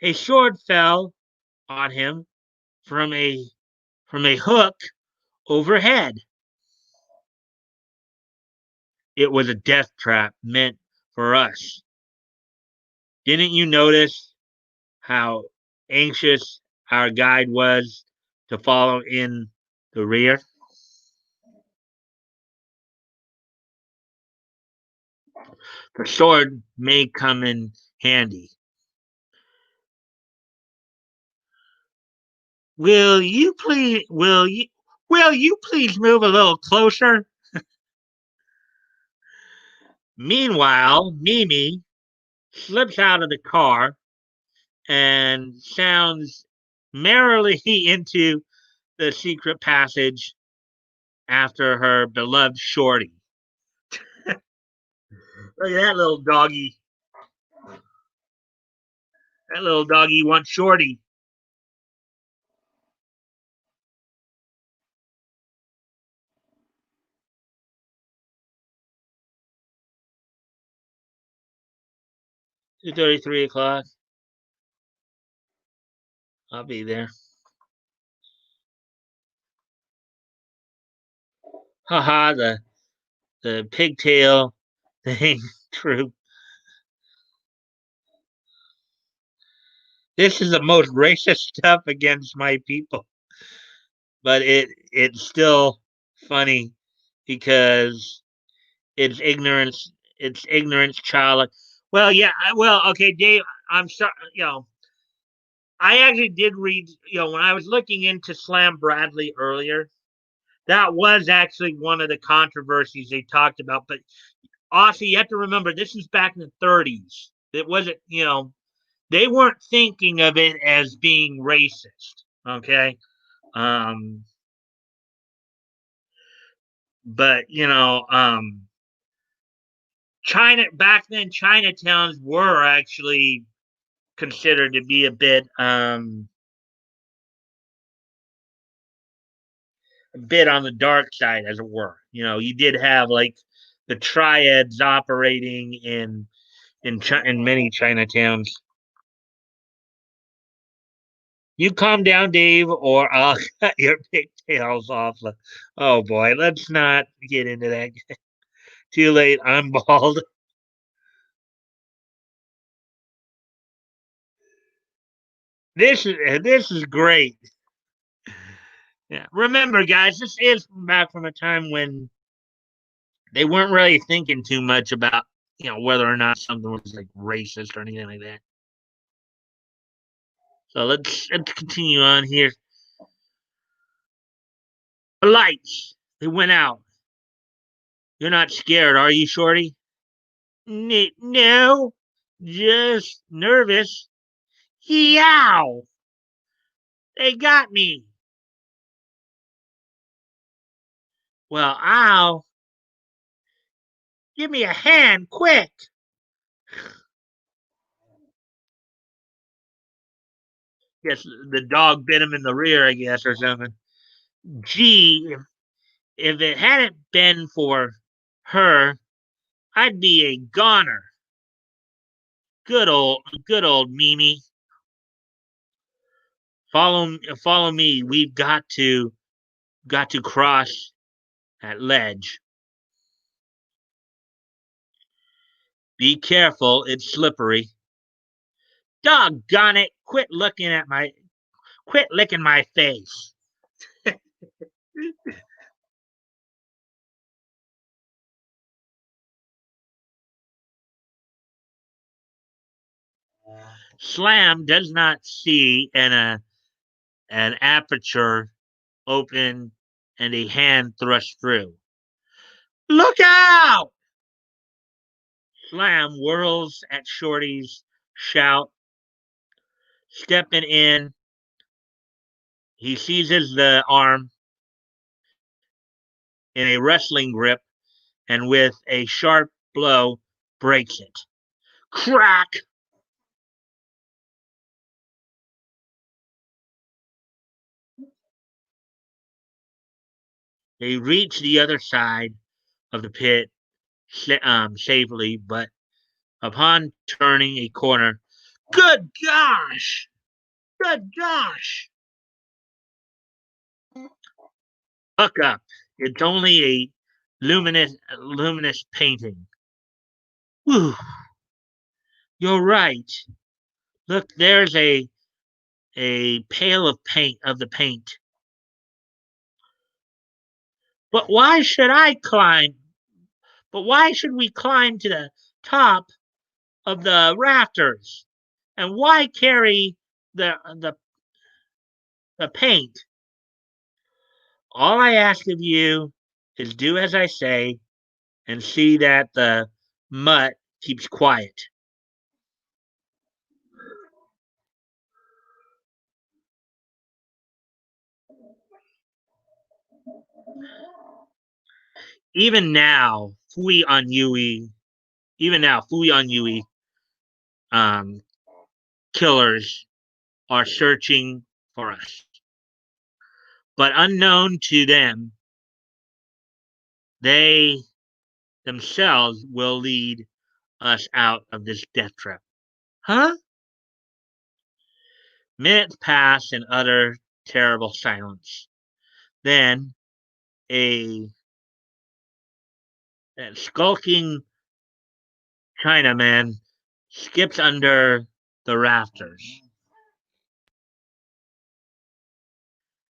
Speaker 1: A sword fell on him from a hook overhead. It was a death trap meant for us. Didn't you notice how anxious our guide was to follow in the rear? The sword may come in handy. Will you please move a little closer? Meanwhile, Mimi slips out of the car and sounds merrily into the secret passage after her beloved Shorty. Look at that little doggy. That little doggy wants Shorty. 2:30, 3 o'clock. I'll be there. Haha, the pigtail thing. True. This is the most racist stuff against my people, but it's still funny because it's ignorance. It's ignorance, child. Well, yeah. Well, okay, Dave. I'm sorry. I actually did read. When I was looking into Slam Bradley earlier, that was actually one of the controversies they talked about. But also, you have to remember this is back in the 30s. It wasn't. They weren't thinking of it as being racist. Okay. Um, but China back then, Chinatowns were actually considered to be a bit on the dark side, as it were. You did have like the triads operating in many Chinatowns. You calm down, Dave, or I'll cut your pigtails off. Oh boy, let's not get into that. Too late. I'm bald. This is great. Yeah. Remember, guys, this is back from a time when they weren't really thinking too much about whether or not something was like racist or anything like that. So let's continue on here. The lights they went out. You're not scared, are you, Shorty? No, just nervous. Yow! They got me. Well, I'll give me a hand, quick. Guess the dog bit him in the rear, I guess, or something. Gee, if it hadn't been for her, I'd be a goner. Good old Mimi. Follow me. We've got to got to cross that ledge. Be careful, it's slippery. Doggone it! Quit licking my face. Slam does not see an aperture open and a hand thrust through. Look out! Slam whirls at Shorty's shout, stepping in. He seizes the arm in a wrestling grip and with a sharp blow breaks it. Crack! They reach the other side of the pit safely, but upon turning a corner, good gosh! Good gosh! Look up. It's only a luminous painting. Whew, you're right. Look, there's a pail of paint. But why should I climb? But why should we climb to the top of the rafters? And why carry the the paint? All I ask of you is do as I say and see that the mutt keeps quiet. Even now, Fui on Yui, even now, Fui on Yui um, killers are searching for us. But unknown to them, they themselves will lead us out of this death trap. Huh? Minutes pass in utter terrible silence. Then a, a skulking Chinaman skips under the rafters.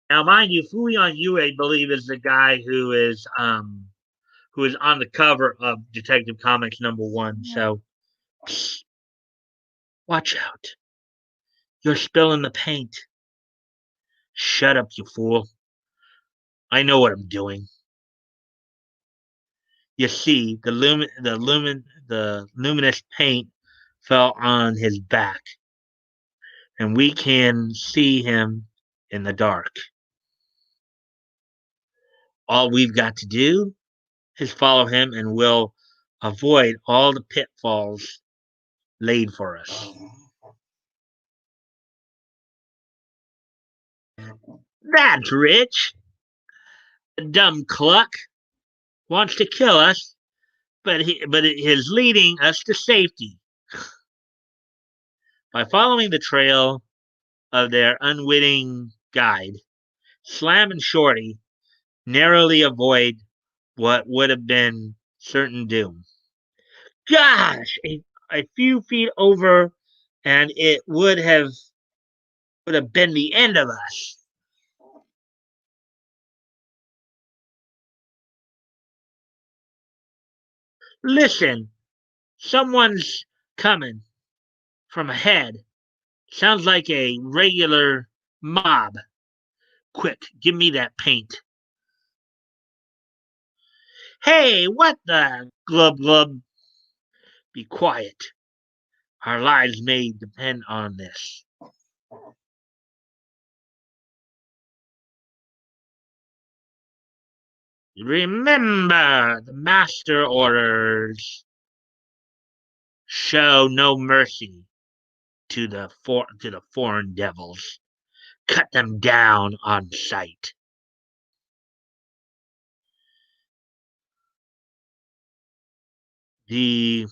Speaker 1: Now, mind you, Fuyon Yue, I believe, is the guy who is on the cover of Detective Comics #1. So, psst, watch out! You're spilling the paint. Shut up, you fool! I know what I'm doing. You see, the luminous paint fell on his back, and we can see him in the dark. All we've got to do is follow him, and we'll avoid all the pitfalls laid for us. That's rich. The dumb cluck wants to kill us, but it is leading us to safety. By following the trail of their unwitting guide, Slam and Shorty narrowly avoid what would have been certain doom. Gosh, a few feet over, and it would have been the end of us. Listen, someone's coming from ahead. Sounds like a regular mob. Quick, give me that paint. Hey, what the glub glub? Be quiet. Our lives may depend on this. Remember the master orders. Show no mercy to the foreign devils. Cut them down on sight. The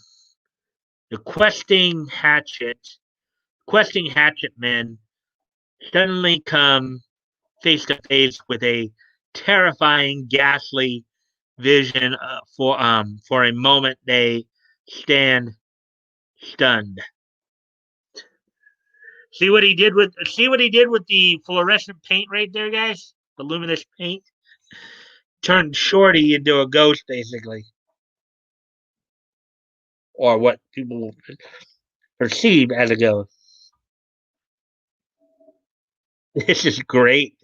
Speaker 1: the questing hatchet men suddenly come face to face with a terrifying, ghastly vision. For a moment, they stand stunned. See what he did with the fluorescent paint right there, guys. The luminous paint turned Shorty into a ghost, basically, or what people perceive as a ghost. This is great.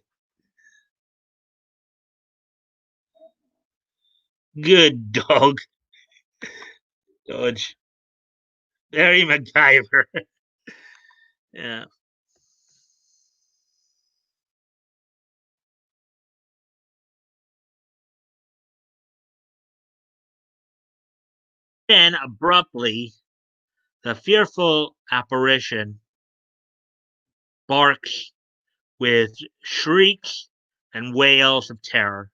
Speaker 1: Good dog, Dodge. Very MacGyver. Yeah. Then abruptly, the fearful apparition barks with shrieks and wails of terror.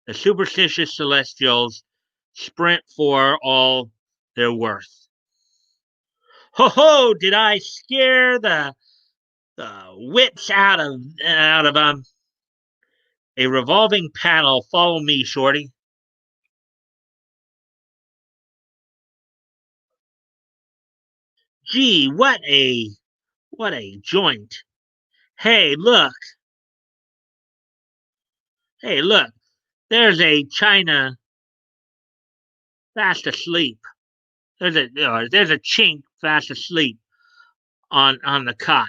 Speaker 1: The superstitious celestials sprint for all they're worth. Ho ho! Did I scare the wits out of a revolving panel? Follow me, Shorty. Gee, what a joint. Hey, look. Hey, look. There's a China fast asleep. There's a chink fast asleep on the cot.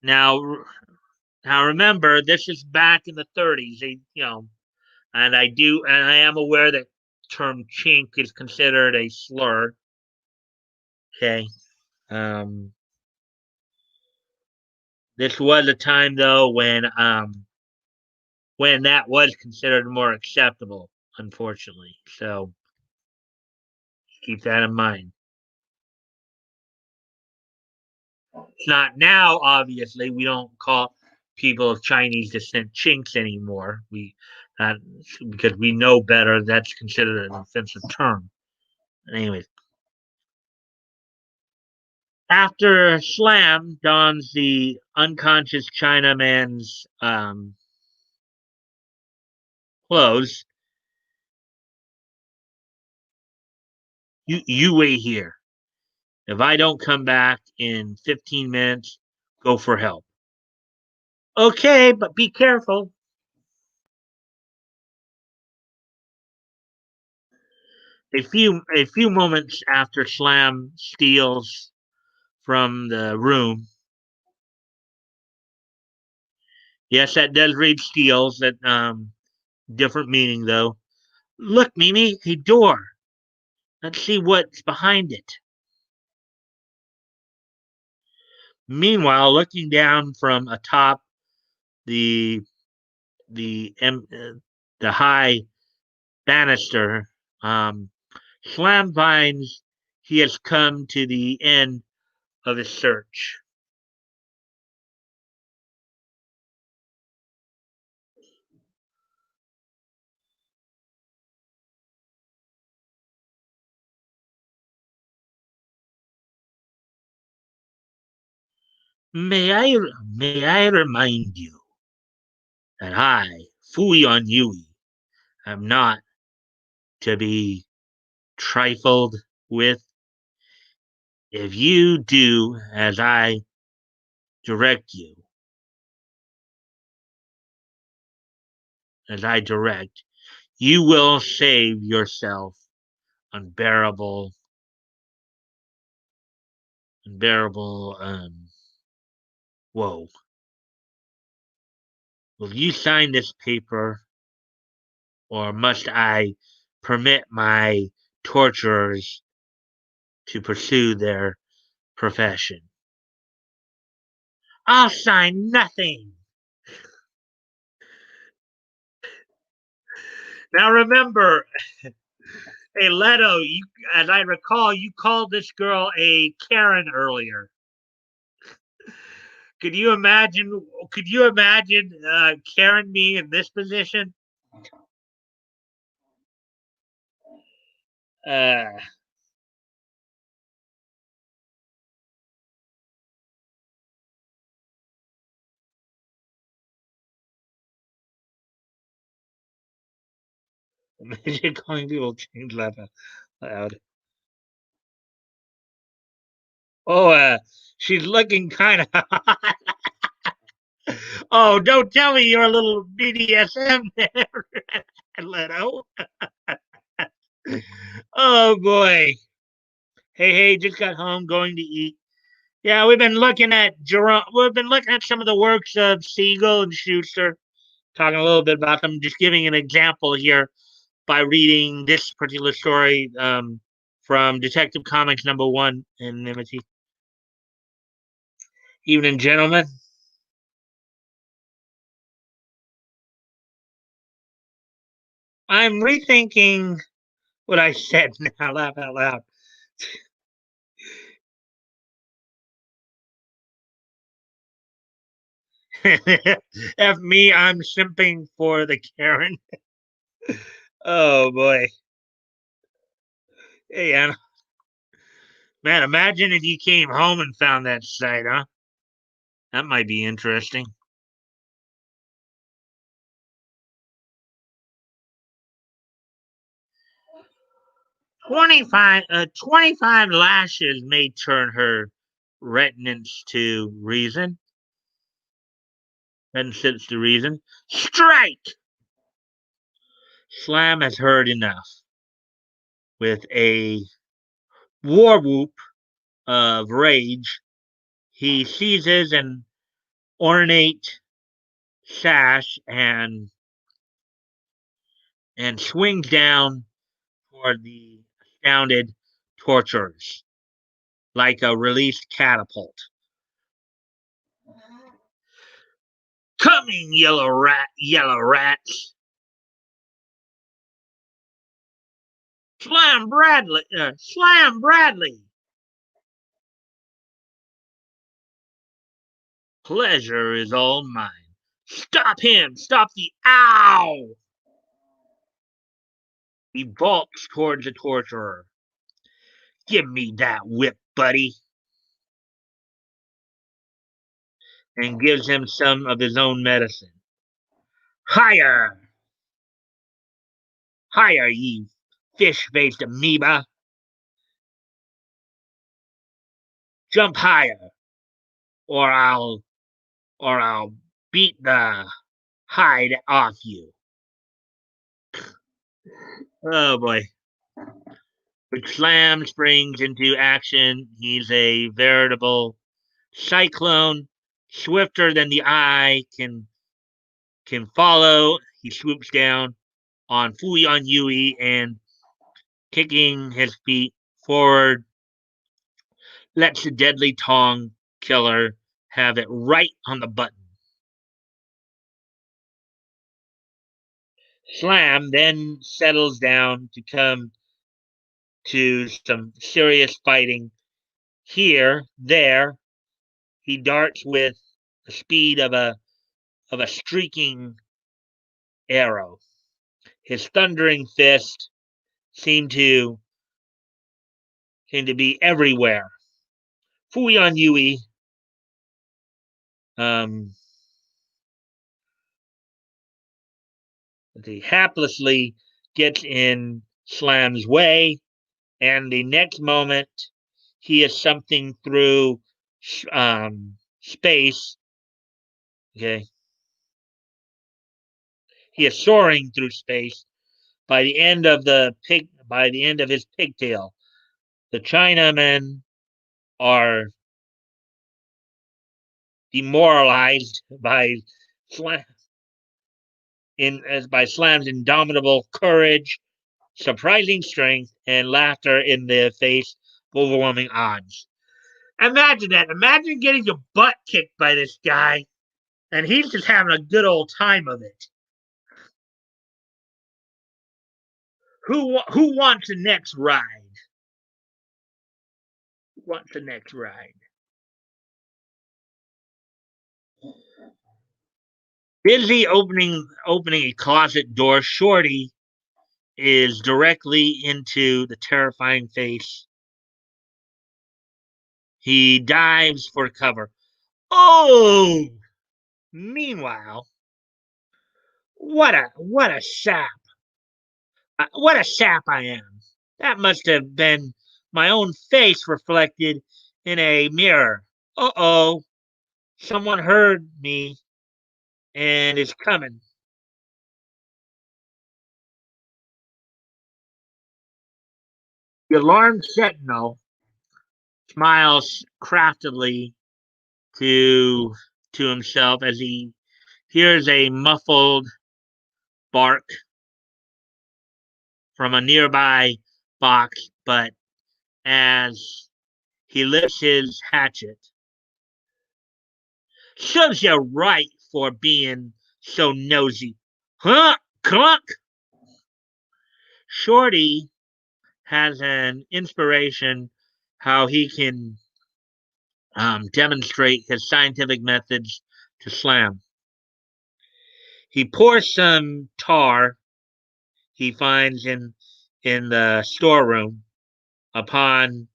Speaker 1: Now now remember, this is back in the 30s. And I am aware that term chink is considered a slur. Okay. Um, this was a time though when that was considered more acceptable, unfortunately. So keep that in mind. It's not now, obviously. We don't call people of Chinese descent chinks anymore. Uh, because we know better. That's considered an offensive term. Anyways, after Slam dons the unconscious Chinaman's clothes, you wait here. If I don't come back in 15 minutes, go for help. Okay, but be careful. A few moments after Slam steals from the room. Yes, that does read steals. That different meaning though. Look, Mimi, a door. Let's see what's behind it. Meanwhile, looking down from atop the the the high banister, Slam finds he has come to the end of his search. May I remind you that I, Fuyon Yui, am not to be trifled with. If you do as I direct you, as I direct, you will save yourself unbearable, unbearable woe. Will you sign this paper, or must I permit my torturers to pursue their profession? I'll sign nothing. Now remember, hey Leto, as I recall, you called this girl a Karen earlier. Could you imagine? Could you imagine Karen being in this position? Uh, Imagine calling people change laugh out loud. Oh, she's looking kind of hot. Oh, don't tell me you're a little BDSM there, Leto. Oh boy. Hey, just got home, going to eat. Yeah, we've been looking at Jerome. We've been looking at some of the works of Siegel and Schuster, talking a little bit about them. Just giving an example here by reading this particular story from Detective Comics #1 in Nimity. Evening, gentlemen. I'm rethinking what I said now. Laugh out loud. F me, I'm simping for the Karen. Oh boy. Hey, Anna. Man, imagine if you came home and found that site, huh? That might be interesting. 25 lashes may turn her reticence to reason. Reticence to reason. Strike! Slam has heard enough. With a war whoop of rage, he seizes an ornate sash and swings down toward the astounded torturers like a released catapult. Coming, yellow rats! Slam Bradley! Slam Bradley! Pleasure is all mine. Stop him! Stop the ow! He vaults towards the torturer. Give me that whip, buddy, and gives him some of his own medicine. Higher! Higher, ye fish-faced amoeba! Jump higher, or I'll beat the hide off you. Oh boy. But Slam springs into action. He's a veritable cyclone, swifter than the eye can follow. He swoops down on Fui on Yui and kicking his feet forward, lets the deadly Tong killer have it right on the button. Slam then settles down to come to some serious fighting. Here, there, he darts with the speed of a streaking arrow. His thundering fist seemed to be everywhere. Fuyan Yui um, haplessly gets in Slam's way, and the next moment he is something through space. Okay, he is soaring through space. By the end of his pigtail, the Chinamen are demoralized by Slam's indomitable courage, surprising strength, and laughter in the face of overwhelming odds. Imagine that. Imagine getting your butt kicked by this guy, and he's just having a good old time of it. Who wants the next ride? Who wants the next ride? Busy opening a closet door, Shorty is directly into the terrifying face. He dives for cover. Oh! Meanwhile, what a sap! What a sap I am. That must have been my own face reflected in a mirror. Uh-oh. Someone heard me and is coming. The alarmed sentinel smiles craftily to to himself as he hears a muffled bark from a nearby box, but as he lifts his hatchet, serves you right for being so nosy. Huh? Clunk! Shorty has an inspiration how he can demonstrate his scientific methods to Slam. He pours some tar he finds in the storeroom upon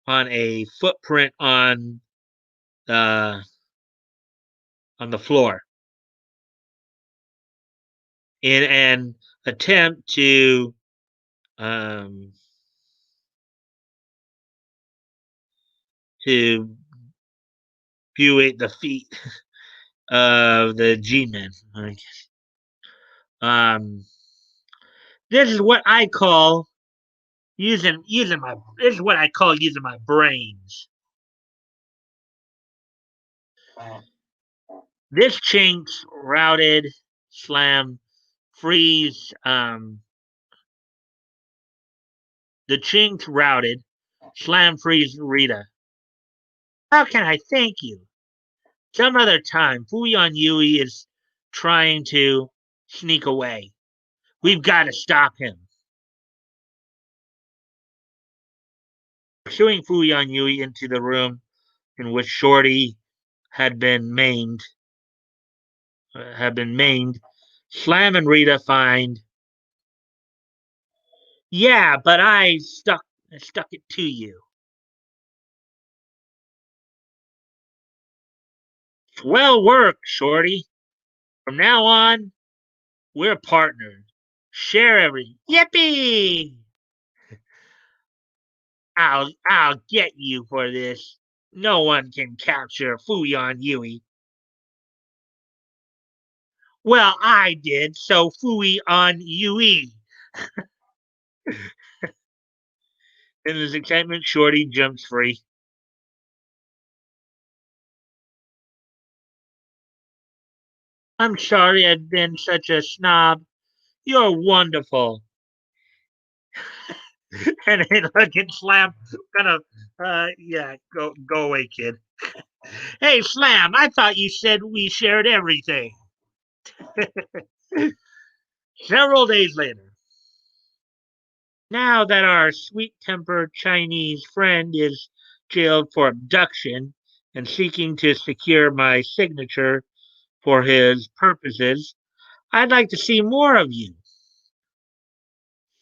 Speaker 1: a footprint the on the floor in an attempt um, to buoy the feet of the G-men. Um, this is what I call using my. This is what I call using my brains. This chinks routed Slam freeze. The chinks routed Slam freeze Rita. How can I thank you? Some other time, Fuyon Yui is trying to sneak away. We've got to stop him. Pursuing Fuyon Yui into the room in which Shorty had been maimed, Slam and Rita find. Yeah, but I stuck it to you. Well worked, Shorty. From now on, we're partners. Share every. Yippee! I'll get you for this. No one can capture Fuyon Yui. Well, I did, so Fui on Yui. In his excitement, Shorty jumps free. I'm sorry I've been such a snob. You're wonderful. And then fucking Slam kind of, yeah, go away, kid. Hey, Slam, I thought you said we shared everything. Several days later, now that our sweet tempered Chinese friend is jailed for abduction and seeking to secure my signature for his purposes, I'd like to see more of you.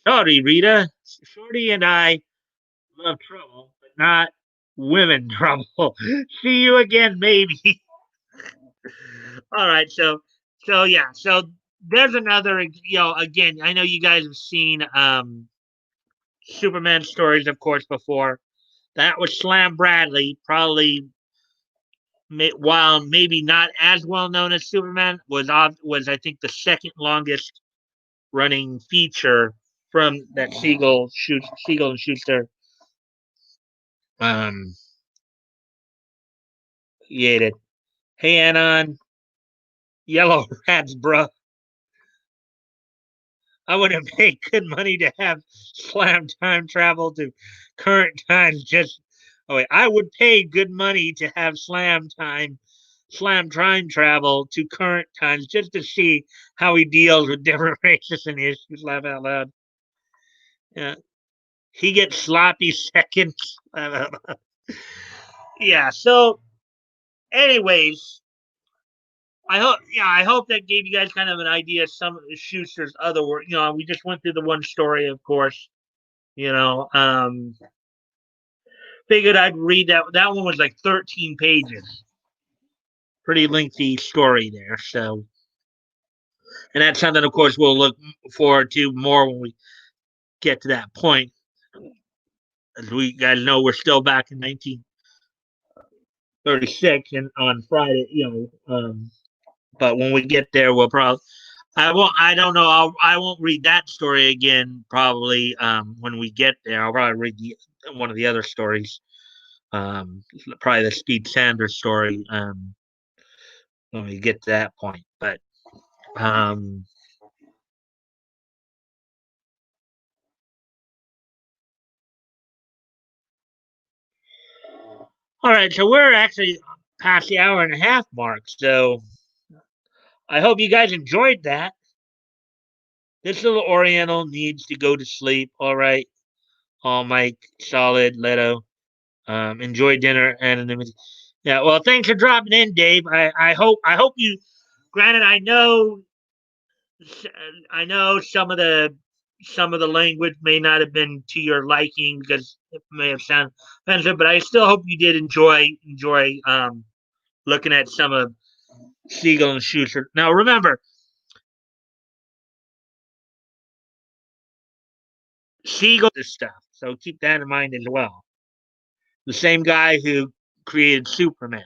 Speaker 1: Sorry, Rita. Shorty and I love trouble, but not women trouble. See you again, maybe. All right, so yeah, so there's another. Again, I know you guys have seen Superman stories, of course, before. That was Slam Bradley, probably while maybe not as well known as Superman, was I think the second longest running feature from that Siegel and Schuster um created. Hey Anon, Yellow Rats, bro. I would have paid good money to have Slam time travel to current times. Oh wait, I would pay good money to have Slam time travel to current times just to see how he deals with different races and issues. Laugh out loud. Yeah, he gets sloppy seconds. Yeah. So, anyways, I hope that gave you guys kind of an idea of some of Schuster's other work. We just went through the one story, of course. You know, figured I'd read that. That one was like 13 pages. Pretty lengthy story there. So, And that's something, of course, we'll look forward to more when we get to that point. As we guys know, we're still back in 1936 and on Friday, but when we get there, we'll probably. I won't. I don't know. I won't read that story again. Probably when we get there, I'll probably read one of the other stories. Probably the Steve Sanders story. When we get to that point, but um, all right. So we're actually past the hour and a half mark. So I hope you guys enjoyed that. This little Oriental needs to go to sleep. All right. All Mike, Solid, Leto. Enjoy dinner anonymity. Yeah. Well, thanks for dropping in, Dave. I hope you. Granted, I know some of the language may not have been to your liking because it may have sounded offensive, but I still hope you did enjoy looking at some of Siegel and Schuster. Now remember, Siegel this stuff, so keep that in mind as well. The same guy who created Superman.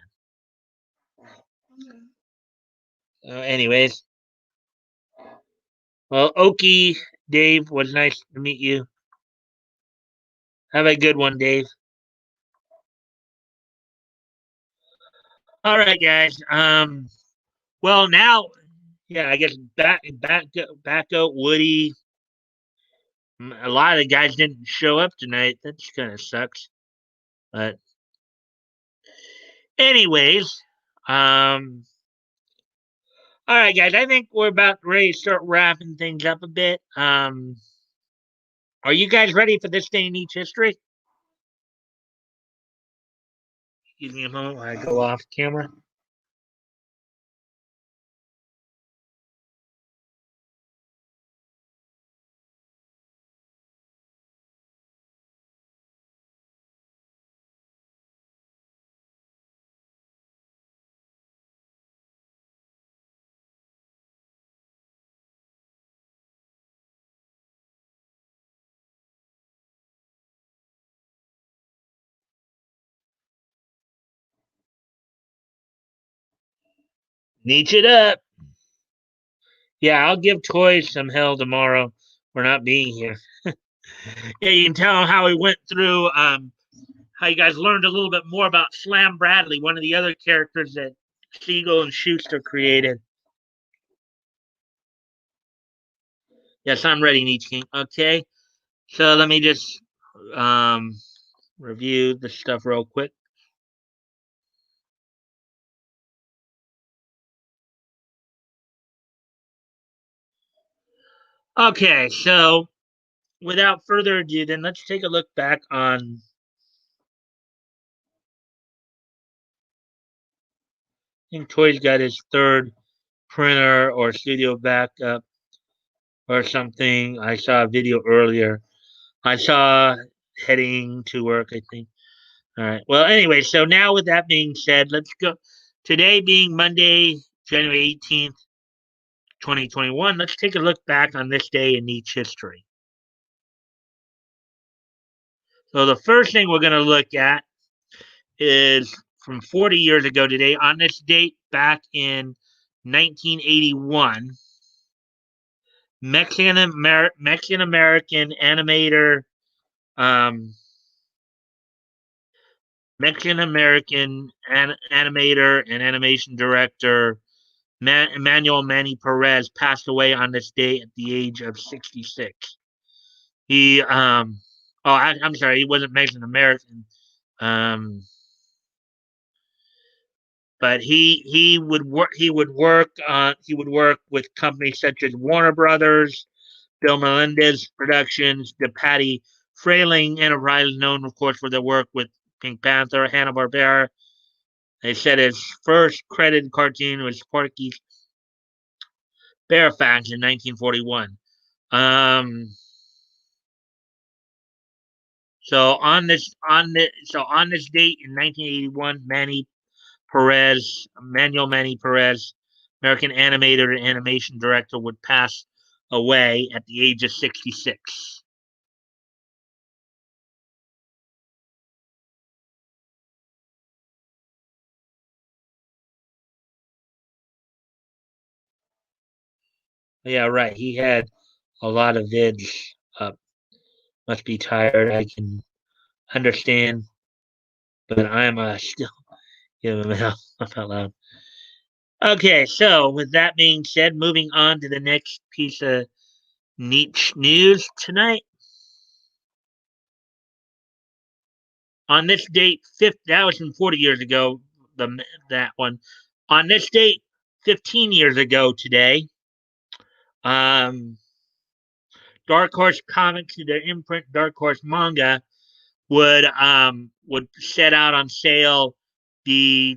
Speaker 1: Anyways, well, Okie, Dave, was nice to meet you. Have a good one, Dave. All right, guys. Well, now, yeah, I guess back out Woody. A lot of the guys didn't show up tonight. That just kind of sucks. But anyways, all right, guys. I think we're about ready to start wrapping things up a bit. Are you guys ready for this day in each history? Give me a moment while I go off camera. Neat it up. Yeah, I'll give Toys some hell tomorrow for not being here. Yeah, you can tell how we went through. How you guys learned a little bit more about Slam Bradley, one of the other characters that Siegel and Schuster created. Yes, I'm ready, Nietzsche King. Okay, so let me just um, review the stuff real quick. Okay, so without further ado, then let's take a look back on. I think Toy's got his third printer or studio backup or something. I saw a video earlier. I saw heading to work, I think. All right. Well, anyway, so now with that being said, let's go. Today being Monday, January 18th, 2021, let's take a look back on this day in each history. So the first thing we're going to look at is from 40 years ago today. On this date, back in 1981, Mexican American animator, um, Mexican American animator and animation director Emmanuel Manny Perez passed away on this day at the age of 66. He, I'm sorry, he wasn't Mexican American, um, but he would work with companies such as Warner Brothers, Bill Melendez Productions, the Patty Frayling Enterprises, known of course for their work with Pink Panther, Hanna Barbera. They said his first credited cartoon was Porky Fairfax in 1941. Um, so on this date in 1981, Manuel Manny Perez American animator and animation director, would pass away at the age of 66. Yeah, right. He had a lot of vids up. Must be tired. I can understand, but I'm still giving him out loud. Okay, so with that being said, moving on to the next piece of niche news tonight. On this date, that was from 40 years ago. That one. On this date, 15 years ago today, um, Dark Horse Comics, their imprint Dark Horse Manga, would set out on sale the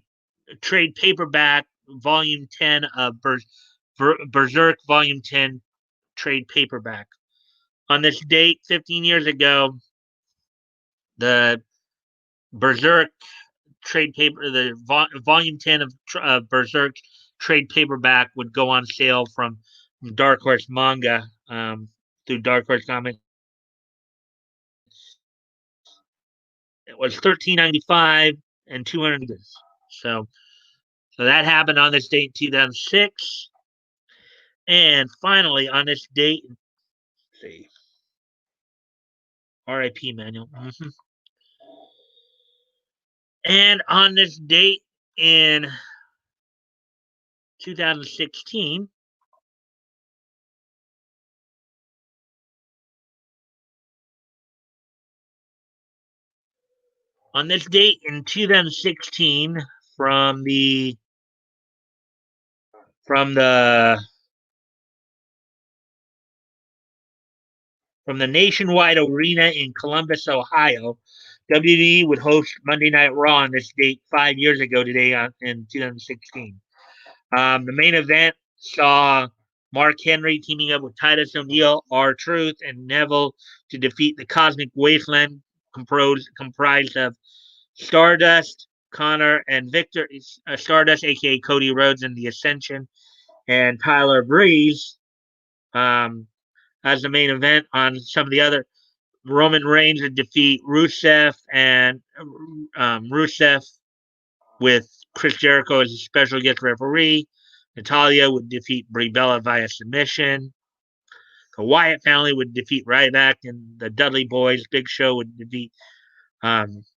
Speaker 1: trade paperback volume 10 of Berserk volume 10 trade paperback. On this date, 15 years ago, the Berserk trade paper, the volume 10 of Berserk trade paperback would go on sale from Dark Horse Manga, through Dark Horse Comics. It was $13.95 and 200. So, so that happened on this date in 2006. And finally, on this date, let's see, RIP manual. And on this date in 2016, on this date in 2016, from the from the from the Nationwide Arena in Columbus, Ohio, WWE would host Monday Night Raw on this date 5 years ago today, in 2016. The main event saw Mark Henry teaming up with Titus O'Neil, R-Truth, and Neville to defeat the Cosmic Wasteland, comprised of Stardust, Connor, and Victor. Stardust, aka Cody Rhodes, and the Ascension, and Tyler Breeze, as the main event. On some of the other, Roman Reigns would defeat Rusev, and Rusev with Chris Jericho as a special guest referee. Natalia would defeat Brie Bella via submission. The Wyatt family would defeat Ryback, and the Dudley Boys. Big Show would defeat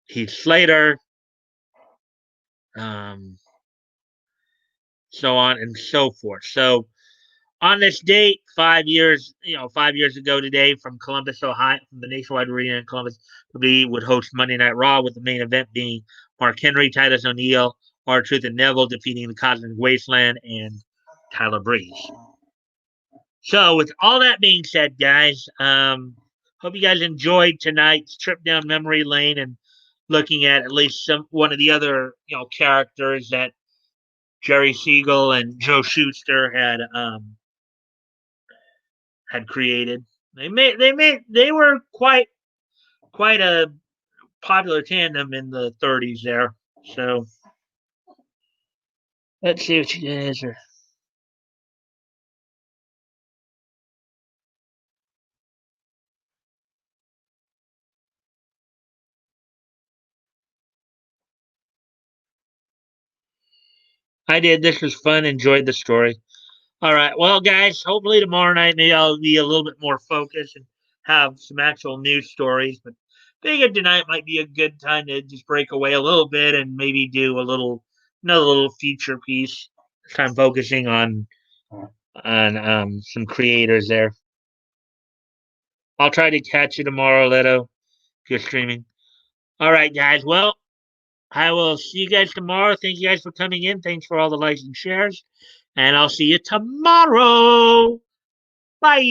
Speaker 1: Heath Slater, um, so on and so forth. So on this date, 5 years, 5 years ago today, from Columbus, Ohio, from the Nationwide Arena in Columbus, we would host Monday Night Raw, with the main event being Mark Henry, Titus O'Neil, R-Truth, and Neville defeating the Cosmic Wasteland and Tyler Breeze. So, with all that being said, guys, hope you guys enjoyed tonight's trip down memory lane and looking at least one of the other characters that Jerry Siegel and Joe Shuster had created. They were quite a popular tandem in the 30s there. So let's see what you guys are. I did. This was fun. Enjoyed the story. All right. Well, guys, hopefully tomorrow night maybe I'll be a little bit more focused and have some actual news stories. But figured tonight might be a good time to just break away a little bit and maybe do another little feature piece. This time focusing on some creators there. I'll try to catch you tomorrow, Leto, if you're streaming. All right, guys. Well, I will see you guys tomorrow. Thank you guys for coming in. Thanks for all the likes and shares. And I'll see you tomorrow. Bye.